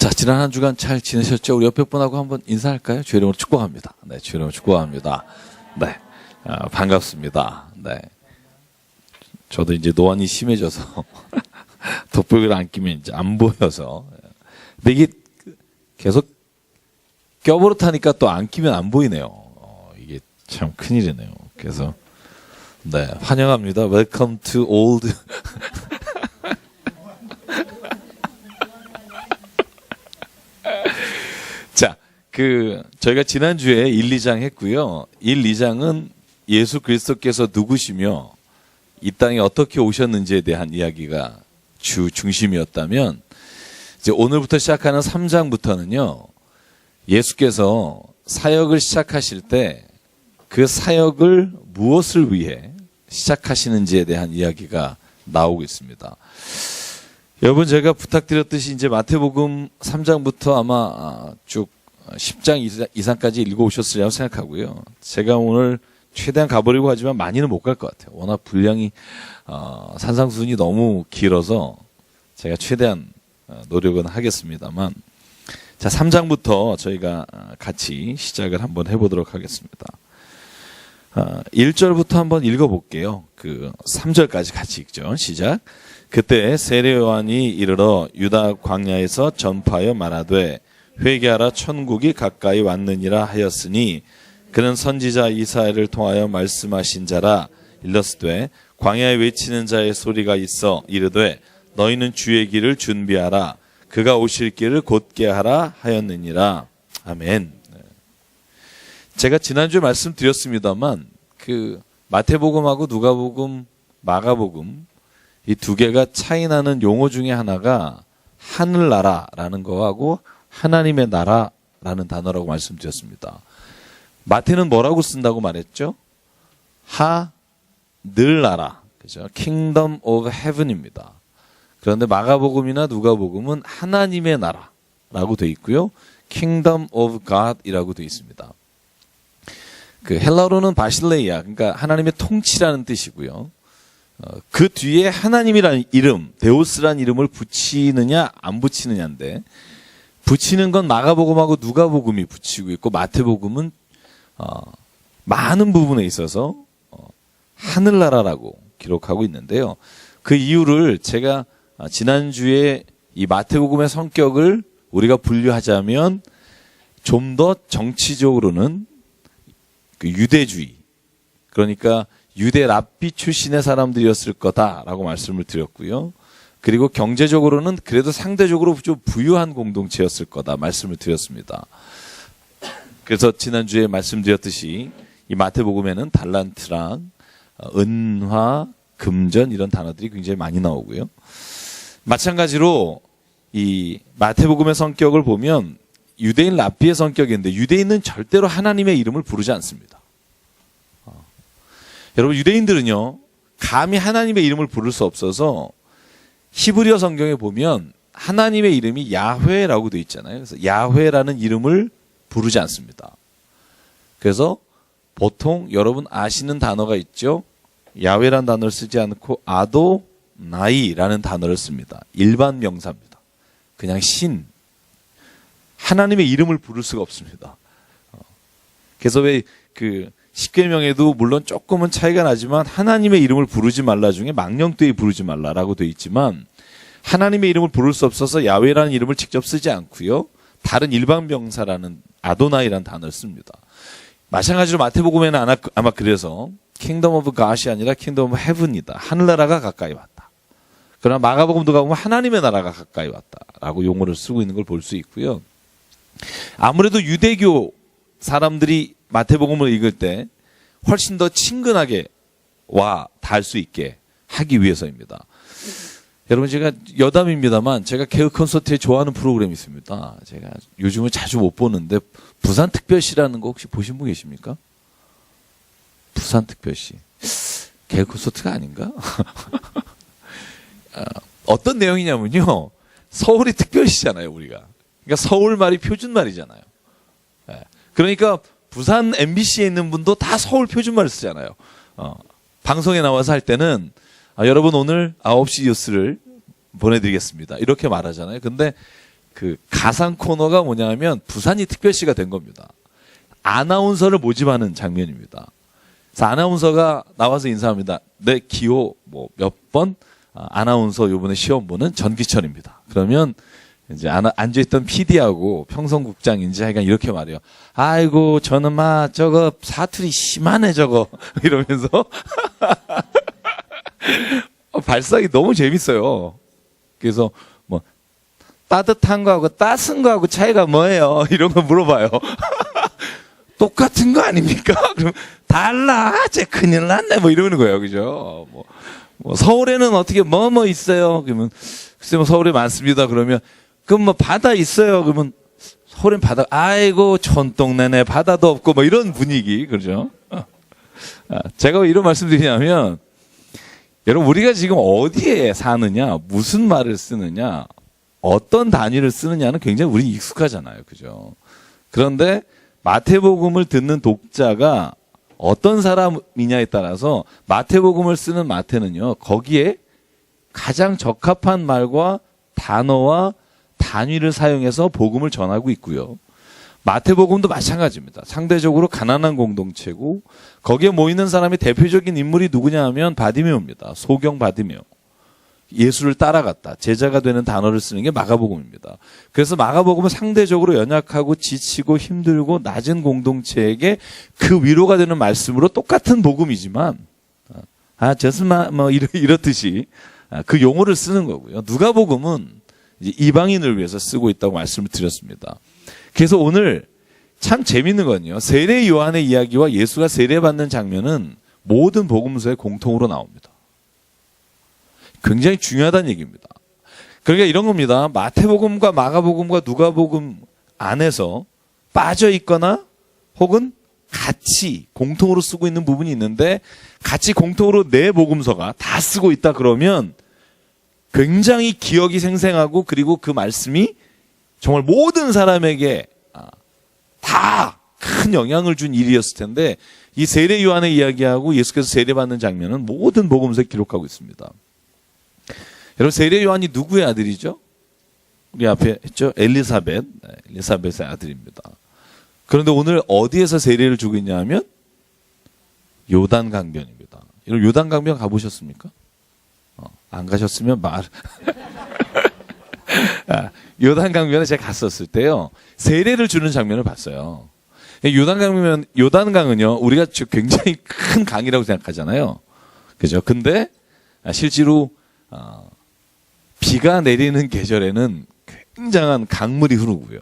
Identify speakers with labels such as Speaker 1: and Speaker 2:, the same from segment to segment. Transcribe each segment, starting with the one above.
Speaker 1: 자, 지난 한 주간 잘 지내셨죠? 우리 옆에 분하고 한번 인사할까요? 주의 이름으로 축복합니다. 네, 주의 이름으로 축복합니다. 네, 반갑습니다. 네, 저도 이제 노안이 심해져서 돋보기를 안 끼면 이제 안 보여서. 근데 이게 계속 껴버릇하니까 또 안 끼면 안 보이네요. 이게 참 큰일이네요. 그래서 네, 환영합니다. Welcome to old. 자, 저희가 지난주에 1, 2장 했고요. 1, 2장은 예수 그리스도께서 누구시며 이 땅에 어떻게 오셨는지에 대한 이야기가 중심이었다면, 이제 오늘부터 시작하는 3장부터는요, 예수께서 사역을 시작하실 때 그 사역을 무엇을 위해 시작하시는지에 대한 이야기가 나오고 있습니다. 여러분, 제가 부탁드렸듯이 이제 마태복음 3장부터 아마 쭉 10장 이상까지 읽어오셨으리라고 생각하고요. 제가 오늘 최대한 가보려고 하지만 많이는 못 갈 것 같아요. 워낙 분량이 산상수훈이 너무 길어서 제가 최대한 노력은 하겠습니다만, 자, 3장부터 저희가 같이 시작을 한번 해보도록 하겠습니다. 1절부터 한번 읽어볼게요. 3절까지 같이 읽죠. 시작. 그때 세례 요한이 이르러 유다 광야에서 전파하여 말하되 회개하라 천국이 가까이 왔느니라 하였으니 그는 선지자 이사야를 통하여 말씀하신 자라. 일러스되 광야에 외치는 자의 소리가 있어 이르되 너희는 주의 길을 준비하라. 그가 오실 길을 곧게 하라 하였느니라. 아멘. 제가 지난주에 말씀드렸습니다만 마태복음하고 누가복음, 마가복음 이 두 개가 차이나는 용어 중에 하나가 하늘나라라는 거하고 하나님의 나라라는 단어라고 말씀드렸습니다. 마태는 뭐라고 쓴다고 말했죠? 하늘나라, 그죠? Kingdom of Heaven입니다. 그런데 마가복음이나 누가복음은 하나님의 나라라고 되어 있고요. Kingdom of God이라고 되어 있습니다. 헬라어로는 바실레이아, 그러니까 하나님의 통치라는 뜻이고요. 그 뒤에 하나님이라는 이름, 데오스라는 이름을 붙이느냐 안 붙이느냐인데, 붙이는 건 마가복음하고 누가복음이 붙이고 있고 마태복음은 많은 부분에 있어서 하늘나라라고 기록하고 있는데요. 그 이유를 제가 지난주에 이 마태복음의 성격을 우리가 분류하자면 좀 더 정치적으로는 유대주의, 그러니까 유대 랍비 출신의 사람들이었을 거다라고 말씀을 드렸고요. 그리고 경제적으로는 그래도 상대적으로 좀 부유한 공동체였을 거다 말씀을 드렸습니다. 그래서 지난주에 말씀드렸듯이 이 마태복음에는 달란트랑 은화, 금전 이런 단어들이 굉장히 많이 나오고요. 마찬가지로 이 마태복음의 성격을 보면 유대인 랍비의 성격인데, 유대인은 절대로 하나님의 이름을 부르지 않습니다. 여러분, 유대인들은요 감히 하나님의 이름을 부를 수 없어서 히브리어 성경에 보면 하나님의 이름이 야훼라고 되어 있잖아요. 그래서 야훼라는 이름을 부르지 않습니다. 그래서 보통 여러분 아시는 단어가 있죠. 야훼라는 단어를 쓰지 않고 아도나이라는 단어를 씁니다. 일반 명사입니다. 그냥 신, 하나님의 이름을 부를 수가 없습니다. 그래서 왜 십계명에도 물론 조금은 차이가 나지만 하나님의 이름을 부르지 말라 중에 망령되이 부르지 말라라고 되어 있지만, 하나님의 이름을 부를 수 없어서 야훼라는 이름을 직접 쓰지 않고요, 다른 일반 명사라는 아도나이라는 단어를 씁니다. 마찬가지로 마태복음에는 아마 그래서 킹덤 오브 갓이 아니라 킹덤 오브 헤븐이다, 하늘나라가 가까이 왔다. 그러나 마가복음도 가보면 하나님의 나라가 가까이 왔다라고 용어를 쓰고 있는 걸 볼 수 있고요. 아무래도 유대교 사람들이 마태복음을 읽을 때 훨씬 더 친근하게 와 닿을 수 있게 하기 위해서입니다. 여러분, 제가 여담입니다만 제가 개그 콘서트에 좋아하는 프로그램이 있습니다. 제가 요즘은 자주 못 보는데 부산특별시라는 거 혹시 보신 분 계십니까? 부산특별시. 개그 콘서트가 아닌가? 어떤 내용이냐면요, 서울이 특별시잖아요, 우리가. 그러니까 서울말이 표준말이잖아요. 그러니까 부산 MBC에 있는 분도 다 서울 표준말을 쓰잖아요. 방송에 나와서 할 때는 여러분 오늘 9시 뉴스를 보내드리겠습니다, 이렇게 말하잖아요. 근데 그 가상 코너가 뭐냐면 부산이 특별시가 된 겁니다. 아나운서를 모집하는 장면입니다. 그래서 아나운서가 나와서 인사합니다. 네, 기호 뭐 몇 번 아나운서 요번에 시험 보는 전기철입니다. 그러면 이제 앉아있던 PD하고 평성국장인지 하여간 이렇게 말해요. 아이고, 저는 저거 사투리 심하네, 저거. 이러면서. 발상이 너무 재밌어요. 그래서 뭐, 따뜻한 거하고 따스한 거하고 차이가 뭐예요? 이런 거 물어봐요. 똑같은 거 아닙니까? 그럼 달라. 쟤 큰일 났네. 뭐 이러는 거예요. 그죠? 뭐 서울에는 어떻게 뭐 있어요? 그러면 글쎄 뭐 서울에 많습니다. 그러면 그럼 뭐 바다 있어요? 그러면 서울엔 바다, 아이고 촌동네네 바다도 없고 뭐 이런 분위기. 그죠? 제가 왜 이런 말씀 드리냐면 여러분 우리가 지금 어디에 사느냐, 무슨 말을 쓰느냐, 어떤 단위를 쓰느냐는 굉장히 우리 익숙하잖아요. 그죠? 그런데 마태복음을 듣는 독자가 어떤 사람이냐에 따라서 마태복음을 쓰는 마태는요, 거기에 가장 적합한 말과 단어와 단위를 사용해서 복음을 전하고 있고요. 마태복음도 마찬가지입니다. 상대적으로 가난한 공동체고 거기에 모이는 사람이 대표적인 인물이 누구냐 하면 바디메오입니다. 소경 바디메오. 예수를 따라갔다. 제자가 되는 단어를 쓰는 게 마가복음입니다. 그래서 마가복음은 상대적으로 연약하고 지치고 힘들고 낮은 공동체에게 그 위로가 되는 말씀으로 똑같은 복음이지만 저스마 뭐 이렇듯이 그 용어를 쓰는 거고요. 누가복음은 이제 이방인을 위해서 쓰고 있다고 말씀을 드렸습니다. 그래서 오늘 참 재밌는 건요. 세례 요한의 이야기와 예수가 세례받는 장면은 모든 복음서에 공통으로 나옵니다. 굉장히 중요하다는 얘기입니다. 그러니까 이런 겁니다. 마태복음과 마가복음과 누가복음 안에서 빠져 있거나 혹은 같이 공통으로 쓰고 있는 부분이 있는데 같이 공통으로 네 복음서가 다 쓰고 있다 그러면 굉장히 기억이 생생하고 그리고 그 말씀이 정말 모든 사람에게 다 큰 영향을 준 일이었을 텐데 이 세례 요한의 이야기하고 예수께서 세례받는 장면은 모든 복음서에 기록하고 있습니다. 여러분 세례 요한이 누구의 아들이죠? 우리 앞에 했죠? 엘리사벳의 아들입니다. 그런데 오늘 어디에서 세례를 주고 있냐 하면 요단강변입니다. 여러분 요단강변 가보셨습니까? 안 가셨으면 요단강변에 제가 갔었을 때요. 세례를 주는 장면을 봤어요. 요단강은요. 우리가 굉장히 큰 강이라고 생각하잖아요. 그죠? 근데 실제로 비가 내리는 계절에는 굉장한 강물이 흐르고요.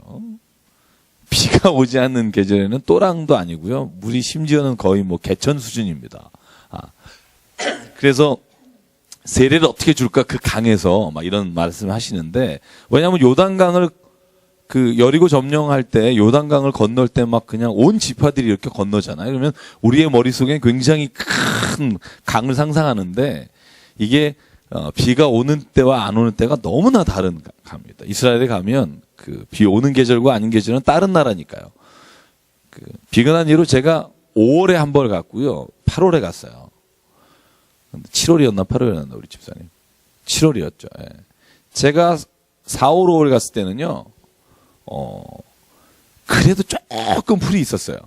Speaker 1: 비가 오지 않는 계절에는 또랑도 아니고요. 물이 심지어는 거의 뭐 개천 수준입니다. 그래서 세례를 어떻게 줄까 그 강에서 막 이런 말씀을 하시는데 왜냐하면 요단강을 그 여리고 점령할 때 요단강을 건널 때 막 그냥 온 지파들이 이렇게 건너잖아요. 그러면 우리의 머릿속엔 굉장히 큰 강을 상상하는데 이게 비가 오는 때와 안 오는 때가 너무나 다른 강입니다. 이스라엘에 가면 그 비 오는 계절과 아닌 계절은 다른 나라니까요. 그 비근한 이유로 제가 5월에 한 번 갔고요. 8월에 갔어요. 7월이었나 8월이었나 우리 집사님. 7월이었죠. 예. 제가 4, 5, 5월 갔을 때는요. 그래도 조금 풀이 있었어요.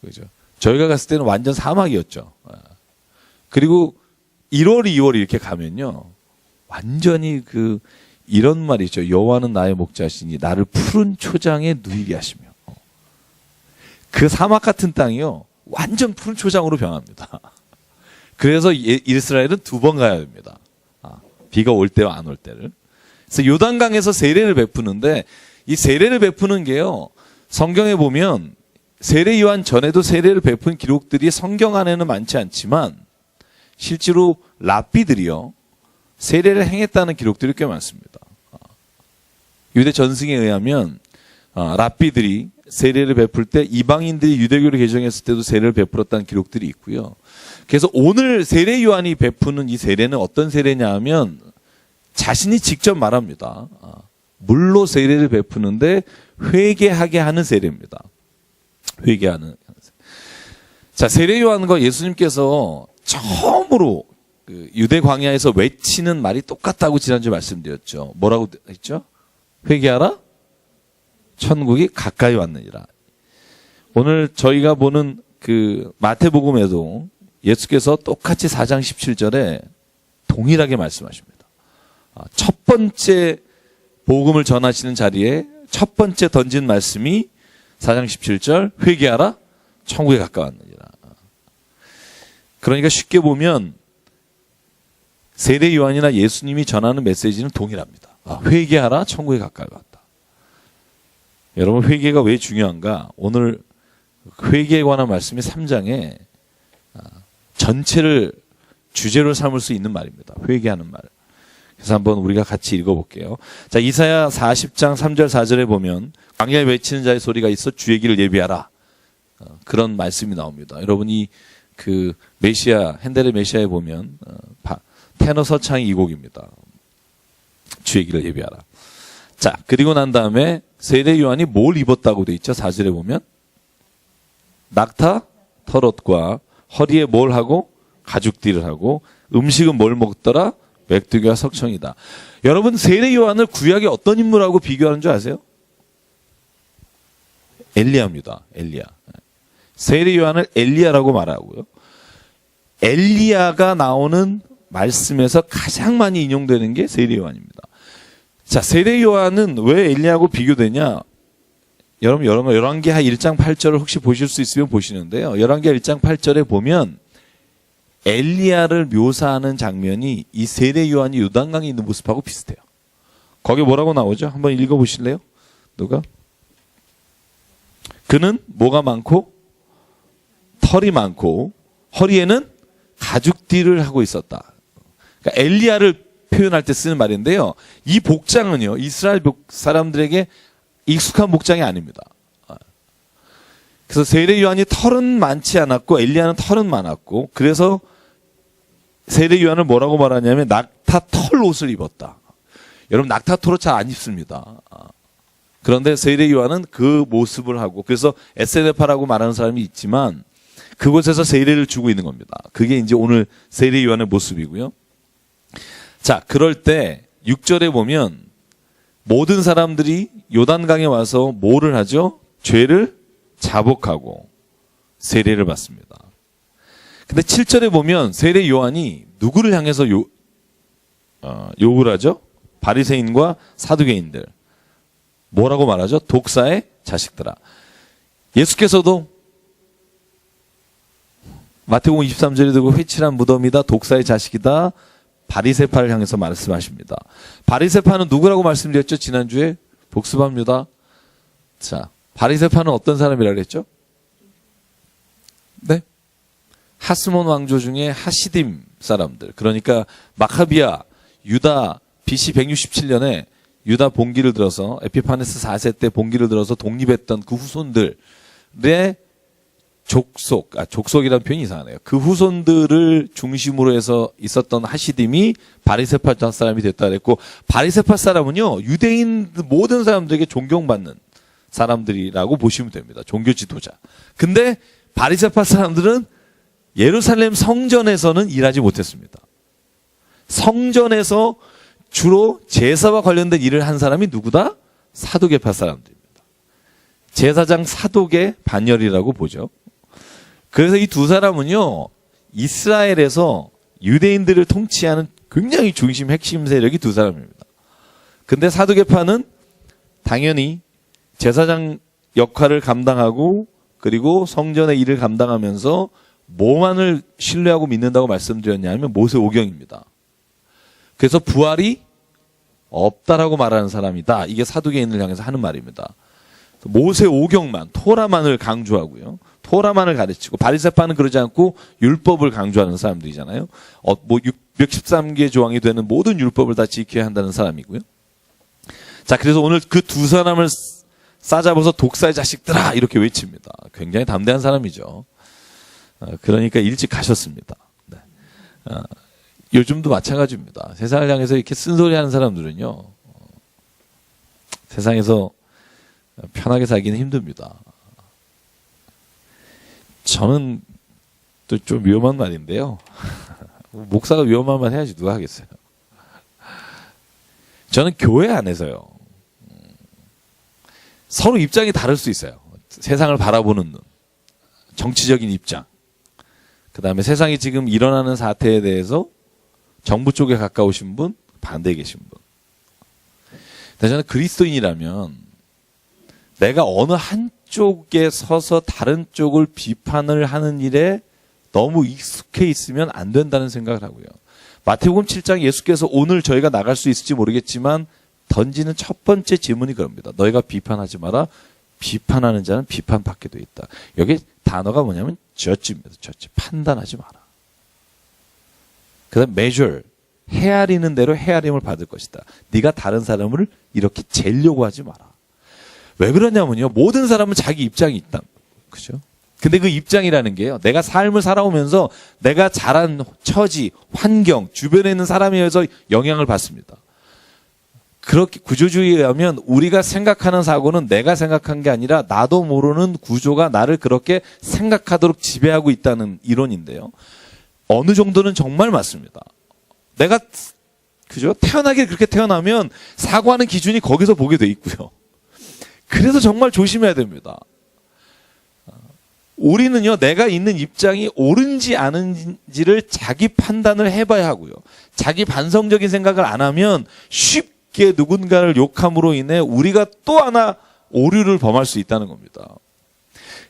Speaker 1: 그죠? 저희가 갔을 때는 완전 사막이었죠. 예. 그리고 1월, 2월 이렇게 가면요. 완전히 이런 말이죠. 여호와는 나의 목자시니 나를 푸른 초장에 누이게 하시며. 그 사막 같은 땅이요. 완전 푸른 초장으로 변합니다. 그래서 이스라엘은 2번 가야 됩니다. 비가 올 때와 안 올 때를. 그래서 요단강에서 세례를 베푸는데 이 세례를 베푸는 게요. 성경에 보면 세례 요한 전에도 세례를 베푼 기록들이 성경 안에는 많지 않지만 실제로 랍비들이요. 세례를 행했다는 기록들이 꽤 많습니다. 유대 전승에 의하면 랍비들이 세례를 베풀 때 이방인들이 유대교를 개정했을 때도 세례를 베풀었다는 기록들이 있고요. 그래서 오늘 세례 요한이 베푸는 이 세례는 어떤 세례냐 하면 자신이 직접 말합니다. 물로 세례를 베푸는데 회개하게 하는 세례입니다. 회개하는. 자, 세례 요한과 예수님께서 처음으로 그 유대 광야에서 외치는 말이 똑같다고 지난주에 말씀드렸죠. 뭐라고 했죠? 회개하라, 천국이 가까이 왔느니라. 오늘 저희가 보는 그 마태복음에도 예수께서 똑같이 4장 17절에 동일하게 말씀하십니다. 첫 번째 복음을 전하시는 자리에 첫 번째 던진 말씀이 4장 17절 회개하라, 천국에 가까웠느니라. 그러니까 쉽게 보면 세례 요한이나 예수님이 전하는 메시지는 동일합니다. 회개하라, 천국에 가까이 왔다. 여러분, 회개가 왜 중요한가? 오늘 회개에 관한 말씀이 3장에 전체를 주제로 삼을 수 있는 말입니다. 회개하는 말. 그래서 한번 우리가 같이 읽어볼게요. 자, 이사야 40장 3절 4절에 보면 광야에 외치는 자의 소리가 있어 주의 길을 예비하라. 그런 말씀이 나옵니다. 여러분이 그 메시아, 핸델의 메시아에 보면 테너 서창이 이 곡입니다. 주의 길을 예비하라. 자, 그리고 난 다음에 세례 요한이 뭘 입었다고 돼 있죠? 4절에 보면 낙타 털옷과 허리에 뭘 하고 가죽띠를 하고 음식은 뭘 먹더라? 맥두기와 석청이다. 여러분, 세례 요한을 구약의 어떤 인물하고 비교하는 줄 아세요? 엘리야입니다. 엘리야. 세례 요한을 엘리야라고 말하고요. 엘리야가 나오는 말씀에서 가장 많이 인용되는 게 세례 요한입니다. 자, 세례 요한은 왜 엘리야하고 비교되냐? 여러분, 열왕기하 1장 8절을 혹시 보실 수 있으면 보시는데요. 열왕기하 1장 8절에 보면 엘리야를 묘사하는 장면이 이 세례 요한이 요단강에 있는 모습하고 비슷해요. 거기 뭐라고 나오죠? 한번 읽어보실래요? 누가? 그는 뭐가 많고 털이 많고 허리에는 가죽띠를 하고 있었다. 그러니까 엘리야를 표현할 때 쓰는 말인데요. 이 복장은요, 이스라엘 사람들에게 익숙한 복장이 아닙니다. 그래서 세례 요한이 털은 많지 않았고 엘리야는 털은 많았고, 그래서 세례 요한을 뭐라고 말하냐면 낙타 털 옷을 입었다. 여러분, 낙타 털을 잘 안 입습니다. 그런데 세례 요한은 그 모습을 하고, 그래서 에세네파라고 말하는 사람이 있지만 그곳에서 세례를 주고 있는 겁니다. 그게 이제 오늘 세례 요한의 모습이고요. 자, 그럴 때 6절에 보면 모든 사람들이 요단강에 와서 뭐를 하죠? 죄를 자복하고 세례를 받습니다. 근데 7절에 보면 세례 요한이 누구를 향해서 욕을 하죠? 바리새인과 사두개인들. 뭐라고 말하죠? 독사의 자식들아. 예수께서도 마태복음 23절에 두고 회칠한 무덤이다, 독사의 자식이다, 바리새파를 향해서 말씀하십니다. 바리새파는 누구라고 말씀드렸죠? 지난주에 복습합니다. 자, 바리새파는 어떤 사람이라고 그랬죠? 네? 하스몬 왕조 중에 하시딤 사람들. 그러니까 마카비아, 유다 BC 167년에 유다 봉기를 들어서 에피파네스 4세 때 봉기를 들어서 독립했던 그 후손들의 족속이라는 표현이 이상하네요. 그 후손들을 중심으로 해서 있었던 하시딤이 바리새파 사람이 됐다 그랬고, 바리새파 사람은요, 유대인 모든 사람들에게 존경받는 사람들이라고 보시면 됩니다. 종교 지도자. 근데 바리새파 사람들은 예루살렘 성전에서는 일하지 못했습니다. 성전에서 주로 제사와 관련된 일을 한 사람이 누구다? 사두개파 사람들입니다. 제사장 사독의 반열이라고 보죠. 그래서 이 두 사람은요, 이스라엘에서 유대인들을 통치하는 굉장히 중심 핵심 세력이 두 사람입니다. 근데 사두개파는 당연히 제사장 역할을 감당하고, 그리고 성전의 일을 감당하면서 뭐만을 신뢰하고 믿는다고 말씀드렸냐면 모세 오경입니다. 그래서 부활이 없다라고 말하는 사람이다. 이게 사두개인을 향해서 하는 말입니다. 모세 오경만, 토라만을 강조하고요. 토라만을 가르치고, 바리새파는 그러지 않고 율법을 강조하는 사람들이잖아요. 613개 조항이 되는 모든 율법을 다 지켜야 한다는 사람이고요. 자, 그래서 오늘 그 두 사람을 싸잡아서 독사의 자식들아 이렇게 외칩니다. 굉장히 담대한 사람이죠. 그러니까 일찍 가셨습니다. 네. 요즘도 마찬가지입니다. 세상을 향해서 이렇게 쓴소리하는 사람들은요, 세상에서 편하게 살기는 힘듭니다. 저는 또 좀 위험한 말인데요. 목사가 위험한 말 해야지 누가 하겠어요. 저는 교회 안에서요. 서로 입장이 다를 수 있어요. 세상을 바라보는 눈, 정치적인 입장, 그 다음에 세상이 지금 일어나는 사태에 대해서 정부 쪽에 가까우신 분, 반대에 계신 분. 근데 저는 그리스도인이라면 내가 어느 한쪽에 서서 다른 쪽을 비판을 하는 일에 너무 익숙해 있으면 안 된다는 생각을 하고요. 마태복음 7장 예수께서 오늘 저희가 나갈 수 있을지 모르겠지만 던지는 첫 번째 질문이 그럽니다. 너희가 비판하지 마라. 비판하는 자는 비판받게 돼 있다. 여기 단어가 뭐냐면 judge입니다. judge. 판단하지 마라. 그 다음 measure. 헤아리는 대로 헤아림을 받을 것이다. 네가 다른 사람을 이렇게 재려고 하지 마라. 왜 그러냐면요. 모든 사람은 자기 입장이 있다. 그죠? 근데 그 입장이라는 게요. 내가 삶을 살아오면서 내가 자란 처지, 환경, 주변에 있는 사람에 의해서 영향을 받습니다. 그렇게 구조주의에 의하면 우리가 생각하는 사고는 내가 생각한 게 아니라 나도 모르는 구조가 나를 그렇게 생각하도록 지배하고 있다는 이론인데요. 어느 정도는 정말 맞습니다. 내가 그죠? 태어나게 그렇게 태어나면 사고하는 기준이 거기서 보게 돼 있고요. 그래서 정말 조심해야 됩니다. 우리는요, 내가 있는 입장이 옳은지 아닌지를 자기 판단을 해봐야 하고요. 자기 반성적인 생각을 안 하면 쉽게 누군가를 욕함으로 인해 우리가 또 하나 오류를 범할 수 있다는 겁니다.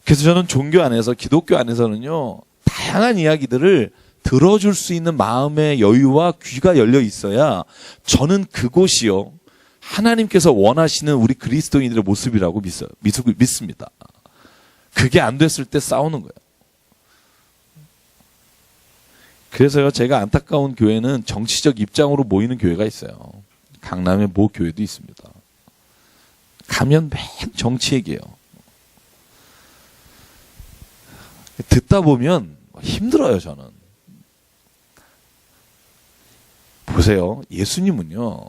Speaker 1: 그래서 저는 종교 안에서, 기독교 안에서는요, 다양한 이야기들을 들어줄 수 있는 마음의 여유와 귀가 열려 있어야 저는 그곳이요, 하나님께서 원하시는 우리 그리스도인들의 모습이라고 믿습니다. 그게 안 됐을 때 싸우는 거예요. 그래서요, 제가 안타까운 교회는 정치적 입장으로 모이는 교회가 있어요. 강남의 모 교회도 있습니다. 가면 맨 정치 얘기예요. 듣다 보면 힘들어요, 저는. 보세요. 예수님은요,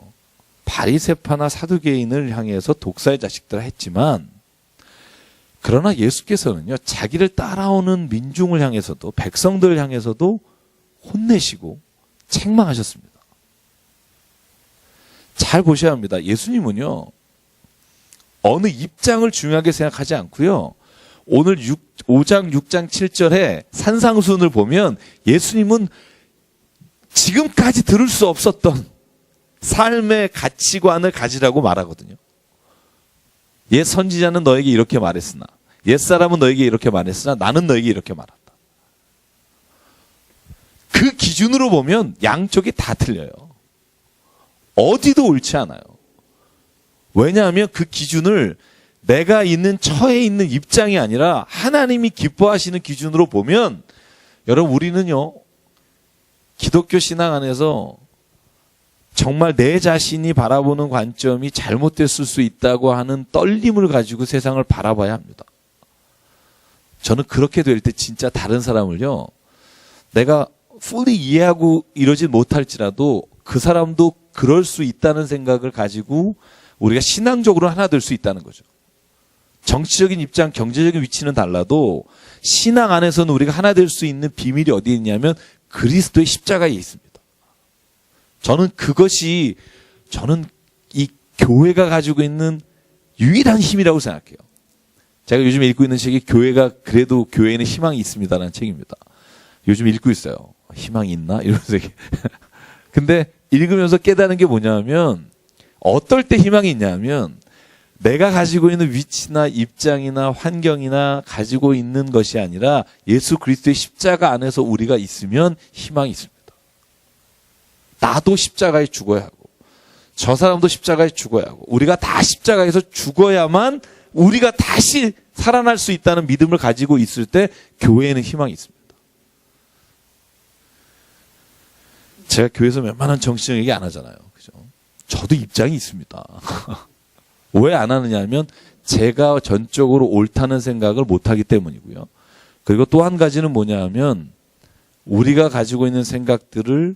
Speaker 1: 바리새파나 사두개인을 향해서 독사의 자식들을 했지만, 그러나 예수께서는요, 자기를 따라오는 민중을 향해서도, 백성들을 향해서도 혼내시고 책망하셨습니다. 잘 보셔야 합니다. 예수님은요, 어느 입장을 중요하게 생각하지 않고요, 오늘 5장, 6장, 7절에 산상수훈을 보면 예수님은 지금까지 들을 수 없었던 삶의 가치관을 가지라고 말하거든요. 옛 선지자는 너에게 이렇게 말했으나, 옛 사람은 너에게 이렇게 말했으나 나는 너에게 이렇게 말한다. 그 기준으로 보면 양쪽이 다 틀려요. 어디도 옳지 않아요. 왜냐하면 그 기준을 내가 있는 처해 있는 입장이 아니라 하나님이 기뻐하시는 기준으로 보면, 여러분, 우리는요, 기독교 신앙 안에서 정말 내 자신이 바라보는 관점이 잘못됐을 수 있다고 하는 떨림을 가지고 세상을 바라봐야 합니다. 저는 그렇게 될 때 진짜 다른 사람을요, 내가 fully 이해하고 이러지 못할지라도 그 사람도 그럴 수 있다는 생각을 가지고 우리가 신앙적으로 하나 될 수 있다는 거죠. 정치적인 입장, 경제적인 위치는 달라도 신앙 안에서는 우리가 하나 될 수 있는 비밀이 어디에 있냐면 그리스도의 십자가에 있습니다. 저는 그것이, 저는 이 교회가 가지고 있는 유일한 힘이라고 생각해요. 제가 요즘 읽고 있는 책이 교회가 그래도 교회에는 희망이 있습니다라는 책입니다. 요즘 읽고 있어요. 희망이 있나? 이러면서. 근데 읽으면서 깨닫는 게 뭐냐면, 어떨 때 희망이 있냐면, 내가 가지고 있는 위치나 입장이나 환경이나 가지고 있는 것이 아니라 예수 그리스도의 십자가 안에서 우리가 있으면 희망이 있습니다. 나도 십자가에 죽어야 하고, 저 사람도 십자가에 죽어야 하고, 우리가 다 십자가에서 죽어야만 우리가 다시 살아날 수 있다는 믿음을 가지고 있을 때 교회에는 희망이 있습니다. 제가 교회에서 웬만한 정치적 얘기 안 하잖아요. 그죠? 저도 입장이 있습니다. 왜 안 하느냐 하면 제가 전적으로 옳다는 생각을 못하기 때문이고요. 그리고 또 한 가지는 뭐냐 하면 우리가 가지고 있는 생각들을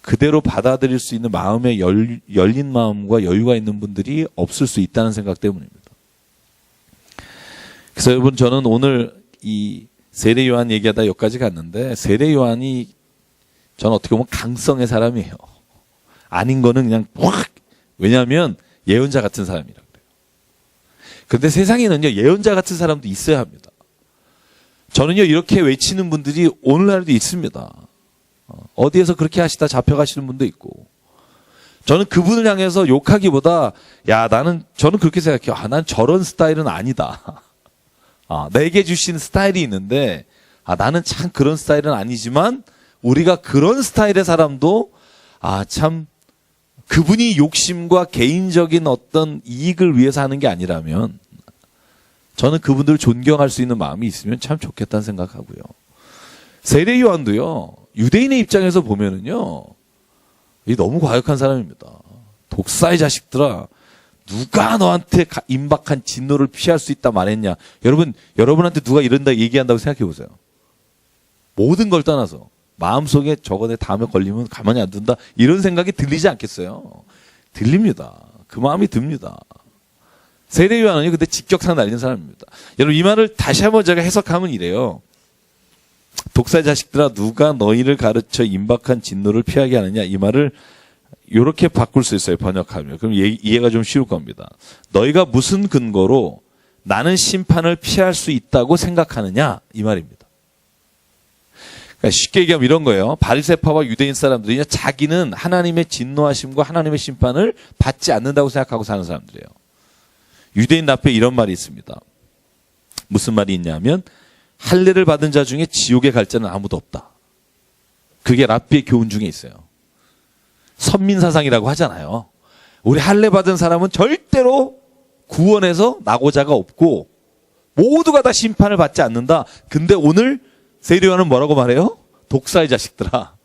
Speaker 1: 그대로 받아들일 수 있는 마음의 열린 마음과 여유가 있는 분들이 없을 수 있다는 생각 때문입니다. 그래서 여러분, 저는 오늘 이 세례 요한 얘기하다 여기까지 갔는데, 세례 요한이 저는 어떻게 보면 강성의 사람이에요. 아닌 거는 그냥 확. 왜냐하면 예언자 같은 사람이라 그래요. 그런데 세상에는요, 예언자 같은 사람도 있어야 합니다. 저는요, 이렇게 외치는 분들이 오늘날도 있습니다. 어디에서 그렇게 하시다 잡혀가시는 분도 있고. 저는 그분을 향해서 욕하기보다, 저는 그렇게 생각해요. 난 저런 스타일은 아니다. 내게 주신 스타일이 있는데, 나는 참 그런 스타일은 아니지만, 우리가 그런 스타일의 사람도, 참, 그분이 욕심과 개인적인 어떤 이익을 위해서 하는 게 아니라면, 저는 그분들을 존경할 수 있는 마음이 있으면 참 좋겠다는 생각하고요. 세례 요한도요, 유대인의 입장에서 보면은요, 이 너무 과격한 사람입니다. 독사의 자식들아, 누가 너한테 임박한 진노를 피할 수 있다 말했냐. 여러분한테 누가 이런다 얘기한다고 생각해 보세요. 모든 걸 떠나서 마음속에 저거 내 다음에 걸리면 가만히 안 둔다. 이런 생각이 들리지 않겠어요? 들립니다. 그 마음이 듭니다. 세례 요한은요, 그때 직격탄 날린 사람입니다. 여러분, 이 말을 다시 한번 제가 해석하면 이래요. 독사의 자식들아, 누가 너희를 가르쳐 임박한 진노를 피하게 하느냐. 이 말을 이렇게 바꿀 수 있어요, 번역하면. 그럼 이해가 좀 쉬울 겁니다. 너희가 무슨 근거로 나는 심판을 피할 수 있다고 생각하느냐. 이 말입니다. 그러니까 쉽게 얘기하면 이런 거예요. 바리새파와 유대인 사람들이 자기는 하나님의 진노하심과 하나님의 심판을 받지 않는다고 생각하고 사는 사람들이에요. 유대인 앞에 이런 말이 있습니다. 무슨 말이 있냐면, 할례를 받은 자 중에 지옥에 갈 자는 아무도 없다. 그게 랍비의 교훈 중에 있어요. 선민사상이라고 하잖아요. 우리 할례 받은 사람은 절대로 구원에서 낙오자가 없고 모두가 다 심판을 받지 않는다. 근데 오늘 세례 요한은 뭐라고 말해요? 독사의 자식들아,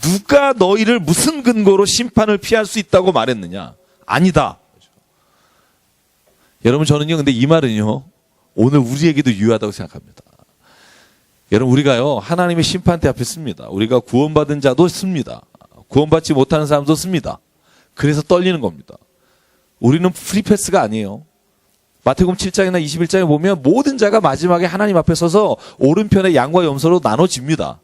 Speaker 1: 누가 너희를 무슨 근거로 심판을 피할 수 있다고 말했느냐? 아니다. 여러분, 저는요, 근데 이 말은요, 오늘 우리에게도 유효하다고 생각합니다. 여러분, 우리가요, 하나님의 심판대 앞에 씁니다. 우리가 구원받은 자도 씁니다. 구원받지 못하는 사람도 씁니다. 그래서 떨리는 겁니다. 우리는 프리패스가 아니에요. 마태복음 7장이나 21장에 보면 모든 자가 마지막에 하나님 앞에 서서 오른편에 양과 염소로 나눠집니다.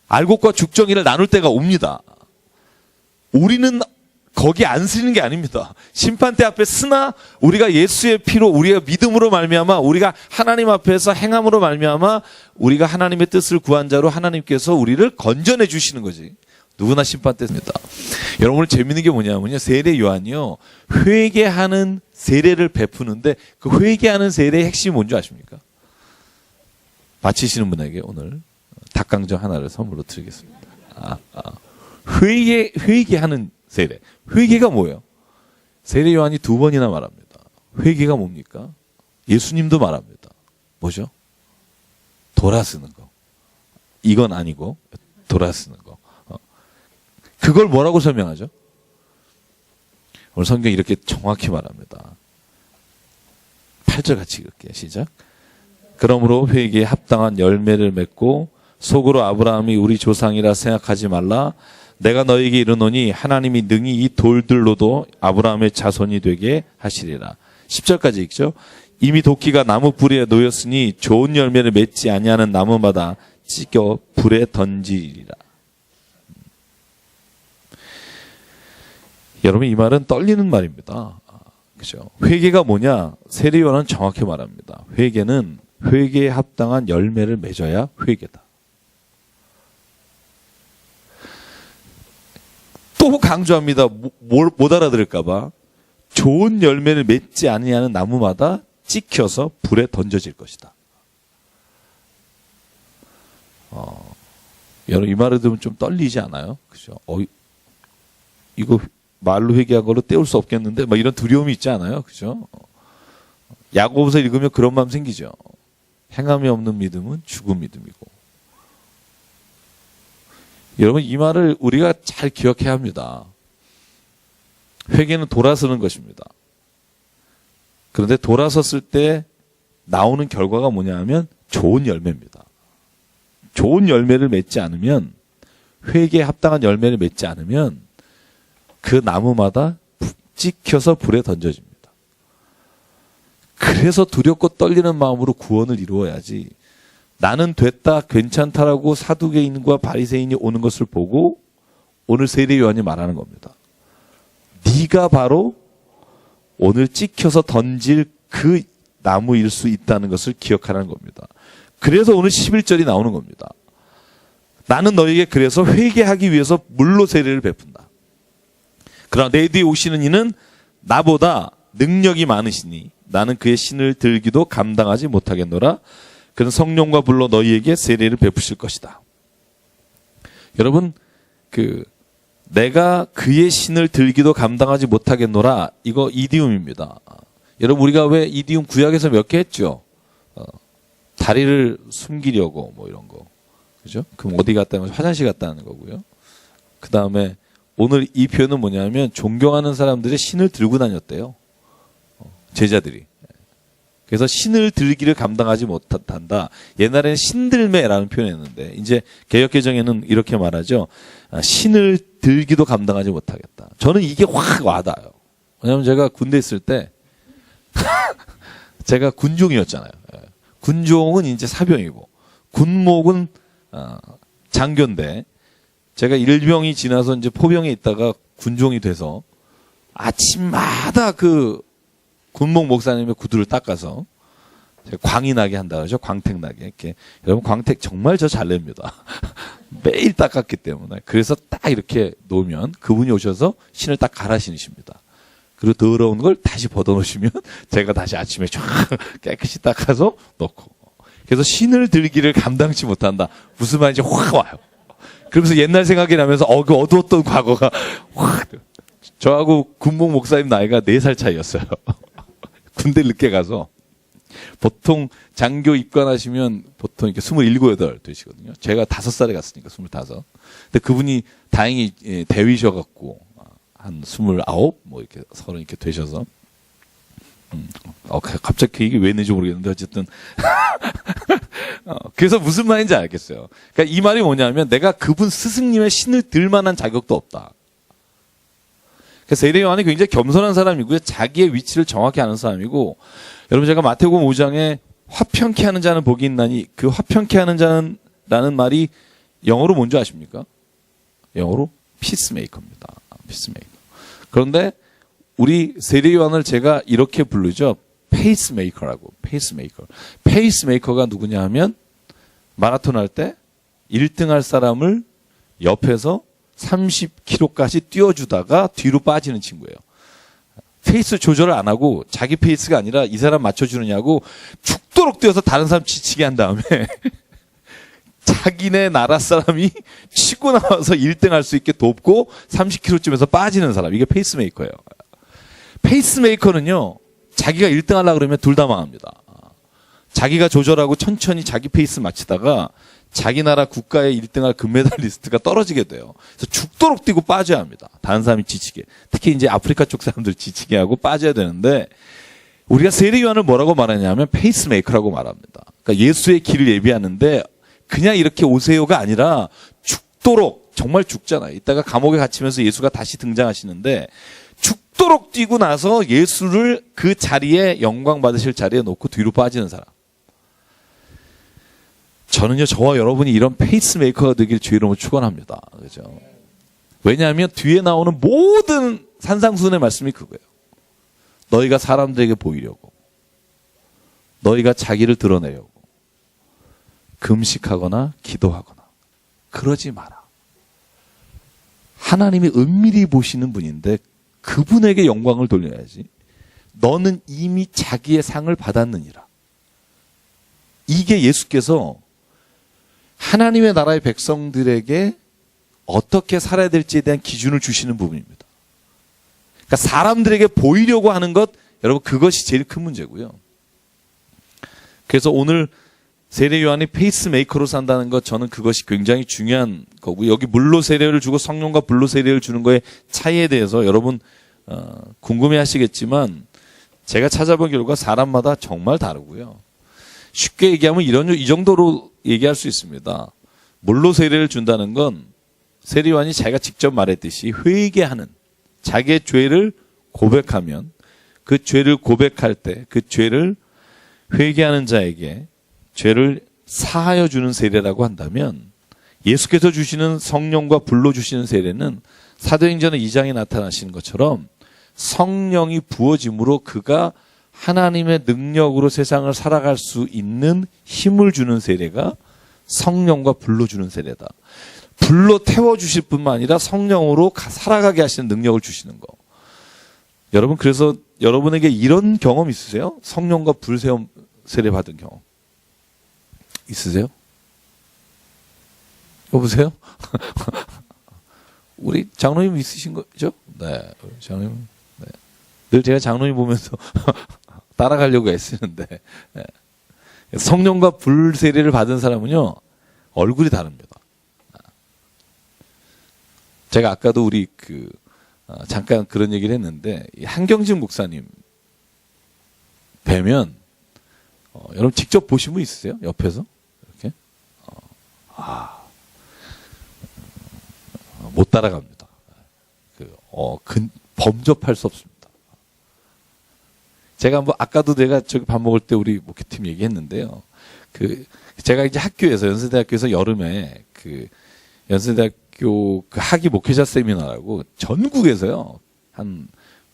Speaker 1: 알곡과 죽정이를 나눌 때가 옵니다. 우리는 거기 안 쓰는 게 아닙니다. 심판대 앞에 쓰나 우리가 예수의 피로, 우리가 믿음으로 말미암아, 우리가 하나님 앞에서 행함으로 말미암아 우리가 하나님의 뜻을 구한 자로 하나님께서 우리를 건져내 주시는 거지. 누구나 심판대 씁니다. 여러분, 오늘 재밌는 게 뭐냐면요, 세례 요한이요, 회개하는 세례를 베푸는데 그 회개하는 세례의 핵심이 뭔지 아십니까? 마치시는 분에게 오늘 닭강정 하나를 선물로 드리겠습니다. 회개하는 세례. 회개가 뭐예요? 세례 요한이 2번이나 말합니다. 회개가 뭡니까? 예수님도 말합니다. 뭐죠? 돌아서는 거. 이건 아니고 돌아서는 거. 그걸 뭐라고 설명하죠? 오늘 성경이 이렇게 정확히 말합니다. 8절 같이 읽을게요. 시작. 그러므로 회개에 합당한 열매를 맺고 속으로 아브라함이 우리 조상이라 생각하지 말라. 내가 너에게 이르노니 하나님이 능히 이 돌들로도 아브라함의 자손이 되게 하시리라. 10절까지 읽죠. 이미 도끼가 나무 뿌리에 놓였으니 좋은 열매를 맺지 아니하는 나무마다 찢겨 불에 던지리라. 여러분, 이 말은 떨리는 말입니다. 그죠? 회개가 뭐냐? 세례 요한은 정확히 말합니다. 회개는 회개에 합당한 열매를 맺어야 회개다. 또 강조합니다. 못 알아들을까봐. 좋은 열매를 맺지 아니하는 나무마다 찍혀서 불에 던져질 것이다. 여러분, 이 말을 들으면 좀 떨리지 않아요? 그죠? 이거 말로 회개한 걸로 때울 수 없겠는데, 막 이런 두려움이 있지 않아요? 그죠? 야고보서 읽으면 그런 마음 생기죠. 행함이 없는 믿음은 죽은 믿음이고. 여러분, 이 말을 우리가 잘 기억해야 합니다. 회개는 돌아서는 것입니다. 그런데 돌아섰을 때 나오는 결과가 뭐냐 하면 좋은 열매입니다. 좋은 열매를 맺지 않으면, 회개에 합당한 열매를 맺지 않으면 그 나무마다 찍혀서 불에 던져집니다. 그래서 두렵고 떨리는 마음으로 구원을 이루어야지, 나는 됐다, 괜찮다라고 사두개인과 바리새인이 오는 것을 보고 오늘 세례 요한이 말하는 겁니다. 네가 바로 오늘 찍혀서 던질 그 나무일 수 있다는 것을 기억하라는 겁니다. 그래서 오늘 11절이 나오는 겁니다. 나는 너에게 그래서 회개하기 위해서 물로 세례를 베푼다. 그러나 내 뒤에 오시는 이는 나보다 능력이 많으시니 나는 그의 신을 들기도 감당하지 못하겠노라. 그는 성령과 불로 너희에게 세례를 베푸실 것이다. 여러분, 내가 그의 신을 들기도 감당하지 못하겠노라. 이거 이디움입니다. 여러분, 우리가 왜 이디움 구약에서 몇 개 했죠? 다리를 숨기려고 뭐 이런 거. 그죠? 그럼 어디 갔다는 거죠? 화장실 갔다는 거고요. 그 다음에 오늘 이 표현은 뭐냐면 존경하는 사람들의 신을 들고 다녔대요. 제자들이. 그래서 신을 들기를 감당하지 못한다. 옛날에는 신들매라는 표현이었는데 이제 개역개정에는 이렇게 말하죠. 신을 들기도 감당하지 못하겠다. 저는 이게 확 와닿아요. 왜냐하면 제가 군대 있을 때 제가 군종이었잖아요. 군종은 이제 사병이고 군목은 장교인데 제가 일병이 지나서 이제 포병에 있다가 군종이 돼서 아침마다 그 군목 목사님의 구두를 닦아서 광이 나게 한다 그러죠. 광택 나게. 이렇게. 여러분, 광택 정말 저 잘 냅니다. 매일 닦았기 때문에. 그래서 딱 이렇게 놓으면 그분이 오셔서 신을 딱 갈아 신으십니다. 그리고 더러운 걸 다시 벗어놓으시면 제가 다시 아침에 쫙 깨끗이 닦아서 놓고. 그래서 신을 들기를 감당치 못한다. 무슨 말인지 확 와요. 그러면서 옛날 생각이 나면서 그 어두웠던 과거가 확. 저하고 군목 목사님 나이가 4살 차이였어요. 군대 늦게 가서 보통 장교 입관하시면 보통 이렇게 27, 8 되시거든요. 제가 5살에 갔으니까 25. 근데 그분이 다행히 대위셔갖고 한 29, 뭐 이렇게 30 이렇게 되셔서 갑자기 그 얘기 왜 했는지 모르겠는데 어쨌든 그래서 무슨 말인지 알겠어요. 그러니까 이 말이 뭐냐면 내가 그분 스승님의 신을 들 만한 자격도 없다. 세례 요한이 굉장히 겸손한 사람이고요. 자기의 위치를 정확히 아는 사람이고, 여러분 제가 마태복음 5장에 화평케 하는 자는 복이 있나니 그 화평케 하는 자는라는 말이 영어로 뭔지 아십니까? 영어로 피스메이커입니다. 피스메이커. 그런데 우리 세례 요한을 제가 이렇게 부르죠. 페이스메이커라고. 페이스메이커. 페이스메이커가 누구냐 하면 마라톤 할 때 1등 할 사람을 옆에서 30km까지 뛰어주다가 뒤로 빠지는 친구예요. 페이스 조절을 안 하고 자기 페이스가 아니라 이 사람 맞춰주느냐고 죽도록 뛰어서 다른 사람 지치게 한 다음에 자기네 나라 사람이 치고 나와서 1등 할 수 있게 돕고 30km쯤에서 빠지는 사람. 이게 페이스메이커예요. 페이스메이커는요. 자기가 1등 하려고 그러면 둘 다 망합니다. 자기가 조절하고 천천히 자기 페이스 맞추다가 자기 나라 국가의 1등할 금메달리스트가 떨어지게 돼요. 그래서 죽도록 뛰고 빠져야 합니다. 다른 사람이 지치게. 특히 이제 아프리카 쪽 사람들 지치게 하고 빠져야 되는데 우리가 세례 요한을 뭐라고 말하냐면 페이스메이커라고 말합니다. 그러니까 예수의 길을 예비하는데 그냥 이렇게 오세요가 아니라 죽도록 정말 죽잖아요. 이따가 감옥에 갇히면서 예수가 다시 등장하시는데 죽도록 뛰고 나서 예수를 그 자리에 영광 받으실 자리에 놓고 뒤로 빠지는 사람. 저는요, 저와 여러분이 이런 페이스메이커가 되길 주의 이름으로 축원합니다. 그죠? 왜냐하면 뒤에 나오는 모든 산상수훈의 말씀이 그거예요. 너희가 사람들에게 보이려고, 너희가 자기를 드러내려고, 금식하거나 기도하거나, 그러지 마라. 하나님이 은밀히 보시는 분인데 그분에게 영광을 돌려야지. 너는 이미 자기의 상을 받았느니라. 이게 예수께서 하나님의 나라의 백성들에게 어떻게 살아야 될지에 대한 기준을 주시는 부분입니다. 그러니까 사람들에게 보이려고 하는 것, 여러분 그것이 제일 큰 문제고요. 그래서 오늘 세례 요한이 페이스메이커로 산다는 것, 저는 그것이 굉장히 중요한 거고, 여기 물로 세례를 주고 성령과 불로 세례를 주는 거의 차이에 대해서 여러분 궁금해하시겠지만 제가 찾아본 결과 사람마다 정말 다르고요. 쉽게 얘기하면 이 정도로 얘기할 수 있습니다. 물로 세례를 준다는 건 세례 요한이 자기가 직접 말했듯이 회개하는, 자기의 죄를 고백하면 그 죄를 고백할 때 그 죄를 회개하는 자에게 죄를 사하여 주는 세례라고 한다면 예수께서 주시는 성령과 불로 주시는 세례는 사도행전 2장에 나타나시는 것처럼 성령이 부어짐으로 그가 하나님의 능력으로 세상을 살아갈 수 있는 힘을 주는 세례가 성령과 불로 주는 세례다. 불로 태워주실 뿐만 아니라 성령으로 살아가게 하시는 능력을 주시는 거. 여러분, 그래서 여러분에게 이런 경험 있으세요? 성령과 불 세례 받은 경험 있으세요? 여보세요? 우리 장로님 있으신 거죠? 네, 장로님. 네. 늘 제가 장로님 보면서 따라가려고 애쓰는데, 네. 성령과 불 세례를 받은 사람은요 얼굴이 다릅니다. 제가 아까도 우리 잠깐 그런 얘기를 했는데, 한경진 목사님 뵈면 여러분 직접 보신 분 있으세요? 옆에서 이렇게 못 따라갑니다. 범접할 수 없습니다. 제가 한번 아까도 내가 저기 밥 먹을 때 우리 목회팀 얘기했는데요. 제가 이제 학교에서 연세대학교에서 여름에 연세대학교 학위 목회자 세미나라고 전국에서요 한